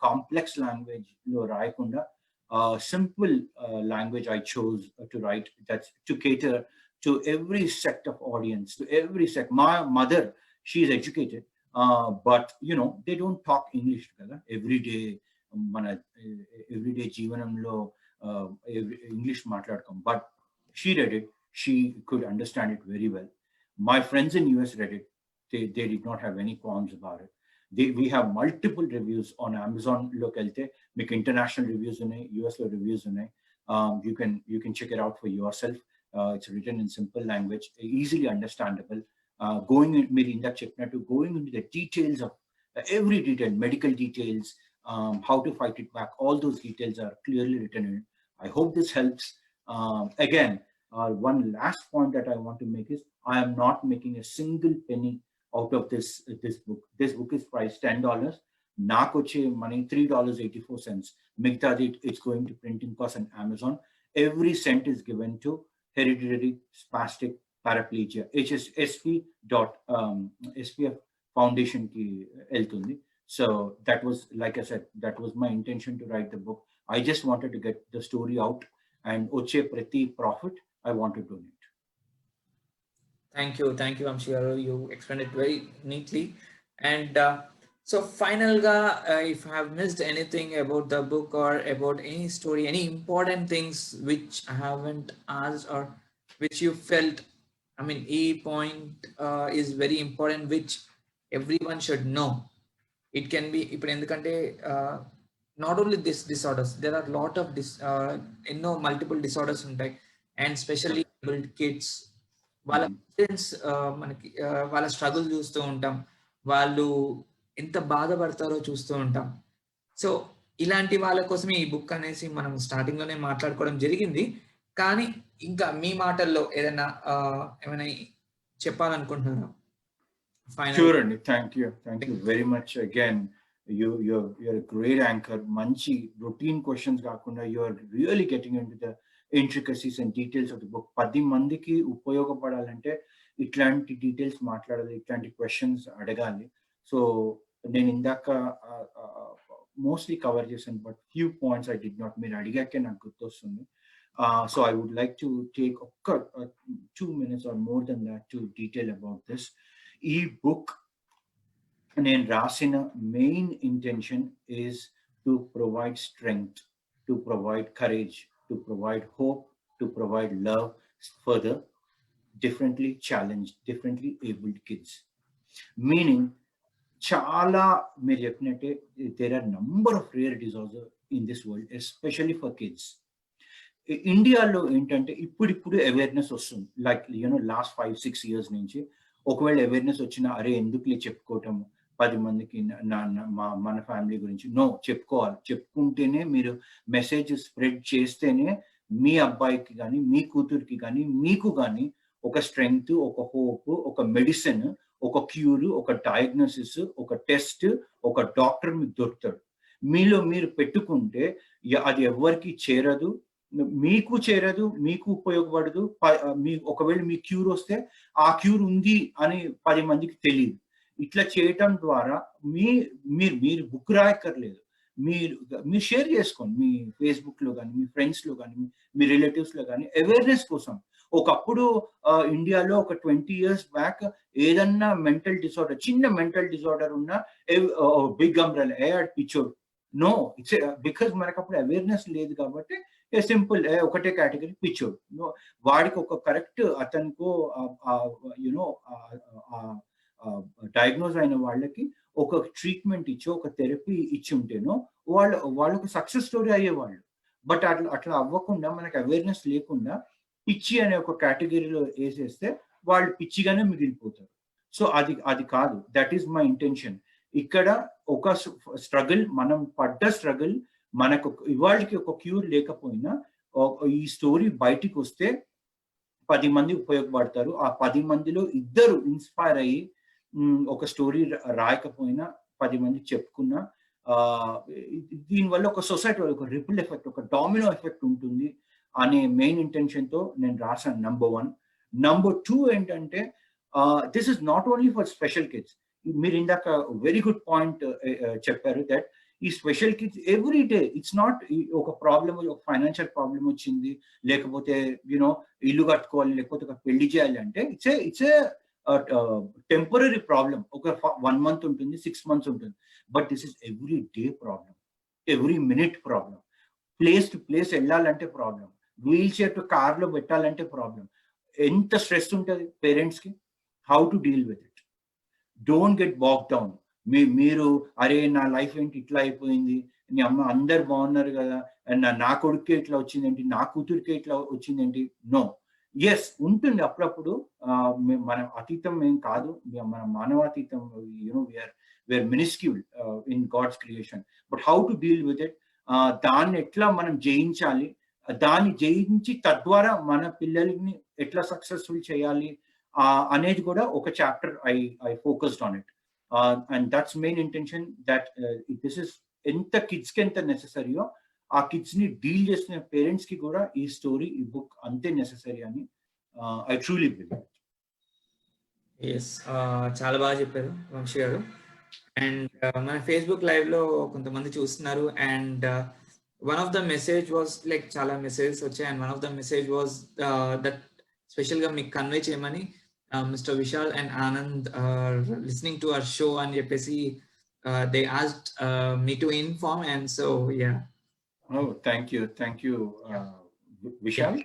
complex language lo raayakunda simple language I chose to write, that's to cater to every sect of audience, to every sect. My mother, she is educated, but they don't talk English together every day. Mana everyday jeevanamlo English maatladukam, but she read it, she could understand it very well. My friends in US read it, they did not have any qualms about it. We have multiple reviews on Amazon lo kelte meek international reviews unnai, US lo reviews unnai. You can check it out for yourself. It's written in simple language, easily understandable. Going into the details of every detail, medical details, how to fight it back, all those details are clearly written in it. I hope this helps. Again, one last point that I want to make is I am not making a single penny out of this book. This book is priced $10. నాకు వచ్చే money $3.84. మిగతాది it's going to printing cost and Amazon. Every cent is given to hereditary spastic paraplegia, SPF foundation ki వెళ్తుంది. So that was, like I said, that was my intention to write the book. I just wanted to get the story out, and వచ్చే ప్రతి profit I want to donate. Thank you, Vamshi garu. You explained it very neatly. And so final ga, if I have missed anything about the book or about any story, any important things which I haven't asked or which you felt, I mean, a point is very important which everyone should know. It can be ఇప్పుడు ఎందుకంటే not only this disorders, there are lot of multiple disorders ఉంటాయి, and especially able kids వాళ్ళ parents మనకి వాళ్ళ struggle చూస్తూ ఉంటాం, వాళ్ళు ఎంత బాధపడతారో చూస్తూ ఉంటాం. సో ఇలాంటి వాళ్ళ కోసమే ఈ బుక్ అనేసి మనం స్టార్టింగ్ లోనే మాట్లాడుకోవడం జరిగింది. కానీ ఇంకా మీ మాటల్లో ఏదైనా ఏమైనా చెప్పాలనుకుంటున్నారా? Sure, Andy. Thank you very much again. You're a great anchor. Manchi routine questions kaakunda, you're really getting into the intricacies and details of the book. 10 mandiki ఉపయోగపడాలంటే ఇట్లాంటి డీటెయిల్స్ మాట్లాడాలి, ఇట్లాంటి క్వశ్చన్స్ అడగాలి. సో నేను ఇందాక మోస్ట్లీ కవర్ చేశాను, but few points I did not, మీరు అడిగాకే నాకు గుర్తొస్తుంది. So I would like to take 2 minutes or more than that to detail about this. E-book నేను రాసిన main intention is to provide strength, to provide courage, to provide hope, to provide love for the differently challenged, differently abled kids. Meaning, చాలా మీరు చెప్పినట్టే there are number of rare disorders in this world, especially for kids. ఇండియాలో ఏంటంటే ఇప్పుడు awareness వస్తుంది, like last 5-6 years నుంచి. ఒకవేళ awareness వచ్చినా అరే ఎందుకులే చెప్పుకోవటము 10 మందికి మన ఫ్యామిలీ గురించి, నో, చెప్పుకోవాలి. చెప్పుకుంటేనే, మీరు మెసేజ్ స్ప్రెడ్ చేస్తేనే మీ అబ్బాయికి కానీ, మీ కూతురికి కానీ, మీకు కానీ ఒక స్ట్రెంగ్త్, ఒక హోప్, ఒక మెడిసిన్, ఒక క్యూర్, ఒక డయాగ్నోసిస్, ఒక టెస్ట్, ఒక డాక్టర్ మీకు దొరుకుతాడు. మీలో మీరు పెట్టుకుంటే అది ఎవరికి చేరదు, మీకు చేరదు, మీకు ఉపయోగపడదు. ఒకవేళ మీ క్యూర్ వస్తే ఆ క్యూర్ ఉంది అని 10 మందికి తెలియదు. ఇట్లా చేయటం ద్వారా మీరు బుక్ రాయక్కర్లేదు, మీరు షేర్ చేసుకోండి మీ ఫేస్బుక్ లో కానీ, మీ ఫ్రెండ్స్ లో కానీ, మీ రిలేటివ్స్ లో కానీ, అవేర్నెస్ కోసం. ఒకప్పుడు ఇండియాలో ఒక 20 years బ్యాక్ ఏదన్నా మెంటల్ డిసార్డర్, చిన్న మెంటల్ డిసార్డర్ ఉన్న బిగ్ అంబ్రెలా, పిచ్చోడు. నో, ఇట్స్ బికాజ్ మనకు అప్పుడు అవేర్నెస్ లేదు కాబట్టి సింపుల్ ఒకటే కేటగిరీ, పిచ్చోడు. నో, వాడికి ఒక కరెక్ట్ అతనికో డయాగ్నోజ్ అయిన వాళ్ళకి ఒక ట్రీట్మెంట్ ఇచ్చి, ఒక థెరపీ ఇచ్చి ఉంటేనో వాళ్ళకు సక్సెస్ స్టోరీ అయ్యేవాళ్ళు. బట్ అట్లా అవ్వకుండా, మనకు అవేర్నెస్ లేకుండా పిచ్చి అనే ఒక కేటగిరీలో వేసేస్తే వాళ్ళు పిచ్చిగానే మిగిలిపోతారు. సో అది కాదు. That is my intention. ఇక్కడ ఒక స్ట్రగుల్, మనం పడ్డ స్ట్రగుల్, మనకు ఇవాళకి ఒక క్యూర్ లేకపోయినా ఈ స్టోరీ బయటికి వస్తే 10 మంది ఉపయోగపడతారు. ఆ 10 మందిలో ఇద్దరు ఇన్స్పైర్ అయ్యి ఒక స్టోరీ రాయకపోయినా 10 మంది చెప్పుకున్నా, దీనివల్ల ఒక సొసైటీ, ఒక రిపుల్ ఎఫెక్ట్, ఒక డామినో ఎఫెక్ట్ ఉంటుంది అనే మెయిన్ ఇంటెన్షన్ తో నేను రాశాను. నంబర్ 1. నంబర్ 2 ఏంటంటే, this is not only for special kids. మీరు ఇందాక వెరీ గుడ్ పాయింట్ చెప్పారు, దట్ ఈ special kids every day, it's not ఒక ప్రాబ్లమ్, ఒక ఫైనాన్షియల్ ప్రాబ్లమ్ వచ్చింది, లేకపోతే ఇల్లు కట్టుకోవాలి, లేకపోతే ఒక పెళ్లి చేయాలి అంటే ఇట్స్ ఏ టెంపరీ ప్రాబ్లం. ఒక 1 month ఉంటుంది, 6 months ఉంటుంది. But this is every day problem, every minute problem. Place to place వెళ్ళాలంటే problem, wheel chair to car లో పెట్టాలంటే ప్రాబ్లం. ఎంత స్ట్రెస్ ఉంటుంది పేరెంట్స్ కి. How to deal with it? Don't get bogged down. మీరు అరే నా లైఫ్ ఏంటి ఇట్లా అయిపోయింది, నీ అమ్మ అందరు బాగున్నారు కదా, నా కొడుకే ఇట్లా వచ్చిందేంటి, నా కూతురికే ఇట్లా వచ్చిందేంటి. నో, ఎస్ ఉంటుంది అప్పుడప్పుడు. మన అతీతం ఏం కాదు, మన మానవాతీతం. We are minuscule in God's creation. But how to deal with it, దాన్ని ఎట్లా మనం జయించాలి, దాన్ని జయించి తద్వారా మన పిల్లల్ని ఎట్లా సక్సెస్ఫుల్ చేయాలి అనేది కూడా ఒక chapter I focused on it. And that's main intention, that this is ఎంత కిడ్స్ కి ఎంత నెసెసరీయో, ఆ కిడ్స్ ని డీల్ చేస్తున్న పేరెంట్స్ కి కూడా ఈ స్టోరీ, ఈ బుక్ అంతే నెసెసరీ అని ఐ ట్రూలీ బిలీవ్. ఎస్, చాలా బాగా చెప్పారు వంశీ గారు. అండ్ మన ఫేస్బుక్ లైవ్ లో కొంతమంది చూస్తున్నారు. And one of the message was like, చాలా మెసేజెస్ వచ్చాయి. And one of the message was that special గా మీకు కన్వే చేయమని mister Vishal and Anand listening to our show అని చెప్పేసి they asked me to inform. And so yeah, thank you Vishal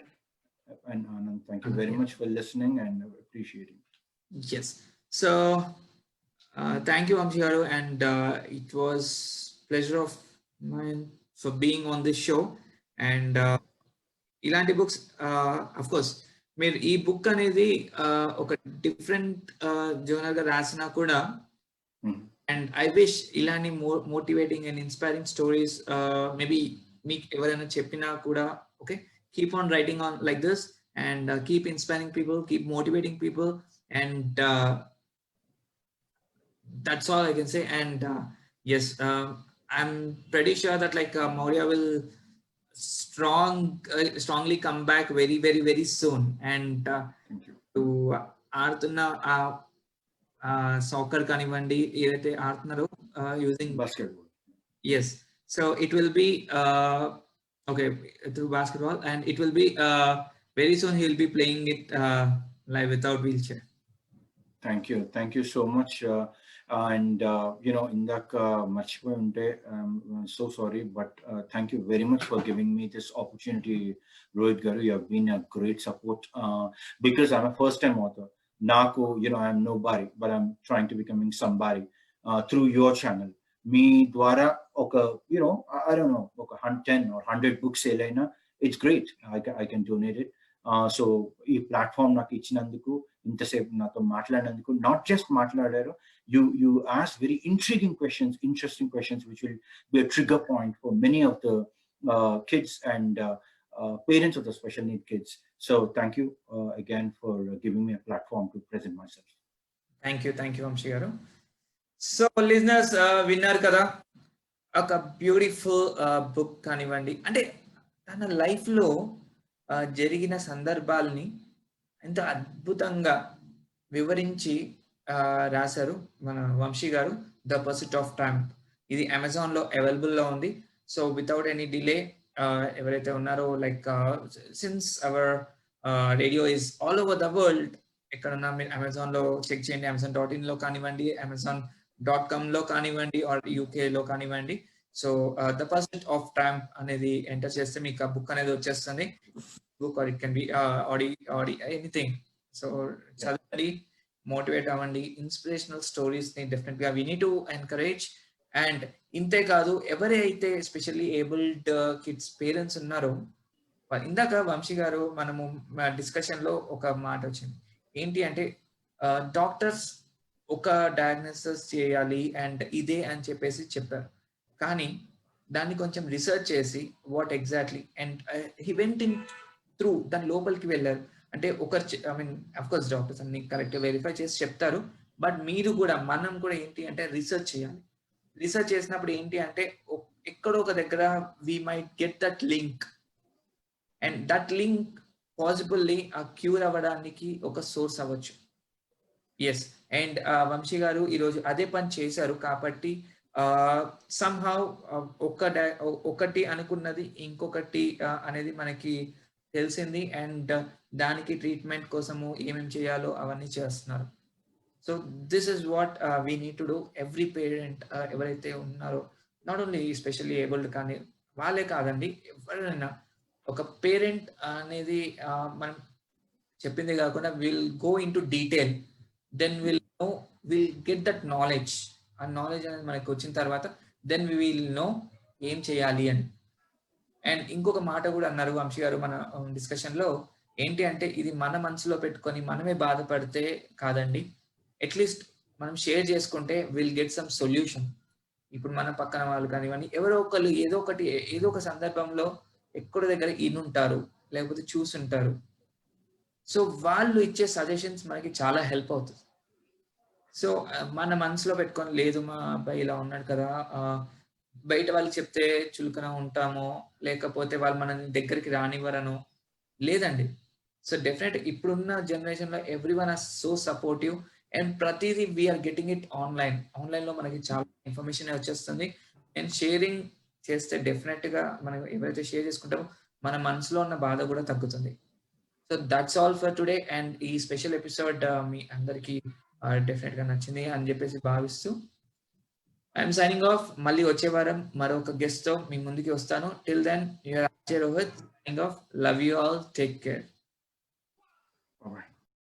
and Anand, thank you very much for listening and appreciating. Yes, so thank you Vamshi garu, and it was pleasure of mine for being on this show. And ఇలాంటి books of course మీరు ఈ book అనేది ఒక different genre గా రాసినా కూడా, and I wish ఇలాంటి motivating and inspiring stories maybe మీకు ఎవరైనా చెప్పినా కూడా, okay, keep on writing on like this, and keep inspiring people, keep motivating people, and that's all I can say. And yes, I'm pretty sure that like Maurya will strongly come back very very very soon. And to ఆడుతున్న soccer కానివ్వండి, ఏదైతే ఆడుతున్నారో using basketball, yes, so it will be okay, through basketball, and it will be very soon he'll be playing it live without wheelchair. thank you so much. And ఇందాక మర్చిపోయి ఉంటే so sorry, but thank you very much for giving me this opportunity, Rohit garu. You have been a great support, because I'm a first time author. Naku, I'm nobody, but I'm trying to becoming somebody through your channel. Me dwara oka, I don't know, oka 10 or 100 books sale aina, it's great. I can donate it. So ఈ platform నాకు ఇచ్చినందుకు, ఇంతసేపు నాతో మాట్లాడినందుకు, not just మాట్లాడారు, you ask very interesting questions which will be a trigger point for many of the kids and parents of the special need kids. So thank you again for giving me a platform to present myself. Thank you Vamshi garu. So listeners, విన్నారు కదా, ఒక beautiful book కానివ్వండి, అంటే తన లైఫ్లో జరిగిన సందర్భాల్ని ఎంత అద్భుతంగా వివరించి రాశారు మన వంశీ గారు. ద పర్సూట్ ఆఫ్ టైమ్, ఇది అమెజాన్లో అవైలబుల్లో ఉంది. సో వితౌట్ ఎనీ డిలే, ఎవరైతే ఉన్నారో, like since our radio is all over the world, ఎక్కడున్నా మీరు అమెజాన్లో చెక్ చేయండి. Amazon.in కానివ్వండి, Amazon.com కానివ్వండి, ఆర్ యూకేలో కానివ్వండి. So the pursuit of time అనేది ఎంటర్ చేస్తే మీకు ఆ బుక్ అనేది వచ్చేస్తుంది. Book or it can B Audi anything. So చదవండి, మోటివేట్ అవ్వండి. ఇన్స్పిరేషనల్ స్టోరీస్ ని డెఫినెట్ గా we need to encourage. And ఇంతే కాదు, ఎవరైతే ఎస్పెషల్లీ ఏబుల్డ్ కిడ్స్ పేరెంట్స్ ఉన్నారో, ఇందాక వంశీ గారు మనము డిస్కషన్ లో ఒక మాట వచ్చింది ఏంటి అంటే, డాక్టర్స్ ఒక డయాగ్నోసిస్ చేయాలి అండ్ ఇదే అని చెప్పేసి చెప్పారు, కానీ దాన్ని కొంచెం రీసెర్చ్ చేసి what exactly, and he went in through, దాని లోపలికి వెళ్ళారు. అంటే ఒకరు, I mean of course doctors అన్ని కరెక్ట్ వెరిఫై చేసి చెప్తారు, బట్ మీరు కూడా, మనం కూడా ఏంటి అంటే రీసెర్చ్ చేయాలి. రీసెర్చ్ చేసినప్పుడు ఏంటి అంటే, ఎక్కడో ఒక దగ్గర we might get that link, and that link possibly ఆ క్యూర్ అవ్వడానికి ఒక సోర్స్ అవ్వచ్చు. ఎస్, అండ్ వంశీ గారు ఈరోజు అదే పని చేశారు కాబట్టి సమ్హౌ ఒకటి అనుకున్నది ఇంకొకటి అనేది మనకి తెలిసింది, అండ్ దానికి ట్రీట్మెంట్ కోసము ఏమేమి చేయాలో అవన్నీ చేస్తున్నారు. So this is what we need to do. Every parent ఎవరైతే ఉన్నారో, నాట్ ఓన్లీ స్పెషల్లీ ఏబుల్డ్ కానీ వాళ్ళే కాదండి, ఎవరైనా ఒక పేరెంట్ అనేది మనం చెప్పింది కాకుండా will go in to detail, then will get that knowledge. ఆ నాలెడ్జ్ అనేది మనకి వచ్చిన తర్వాత దెన్ వి విల్ నో ఏం చేయాలి అని. అండ్ ఇంకొక మాట కూడా అన్నారు వంశీ గారు మన డిస్కషన్ లో, ఏంటి అంటే, ఇది మన మనసులో పెట్టుకొని మనమే బాధపడితే కాదండి, అట్లీస్ట్ మనం షేర్ చేసుకుంటే విల్ గెట్ సమ్ సొల్యూషన్. ఇప్పుడు మన పక్కన వాళ్ళు కానివ్వండి, ఎవరో ఒకళ్ళు ఏదో ఒక సందర్భంలో ఎక్కడో దగ్గర ఇనుంటారు, లేకపోతే చూసుంటారు. సో వాళ్ళు ఇచ్చే సజెషన్స్ మనకి చాలా హెల్ప్ అవుతుంది. సో మన మనసులో పెట్టుకొని, లేదు మా అబ్బాయి ఇలా ఉన్నాడు కదా, బయట వాళ్ళకి చెప్తే చులకన ఉంటామో, లేకపోతే వాళ్ళు మన దగ్గరికి రానివ్వరనో, లేదండి. సో డెఫినెట్ ఇప్పుడున్న జనరేషన్ లో every one or so supportive, and ప్రతిదీ వీఆర్ గెటింగ్ ఇట్ ఆన్లైన్ లో మనకి చాలా ఇన్ఫర్మేషన్ వచ్చేస్తుంది. అండ్ షేరింగ్ చేస్తే డెఫినెట్ గా మనం ఎవరైతే షేర్ చేసుకుంటామో మన మనసులో ఉన్న బాధ కూడా తగ్గుతుంది. So that's all for today. And ఈ స్పెషల్ ఎపిసోడ్ మీ అందరికి డెఫినెట్ గా నచ్చింది అని చెప్పేసి భావిస్తూ ఐఎమ్ సైనింగ్ ఆఫ్. మళ్ళీ వచ్చే వారం మరొక గెస్ట్ తో మీ ముందుకి వస్తాను. Till then, your Rohit signing off. Love you all, take care. Bye bye.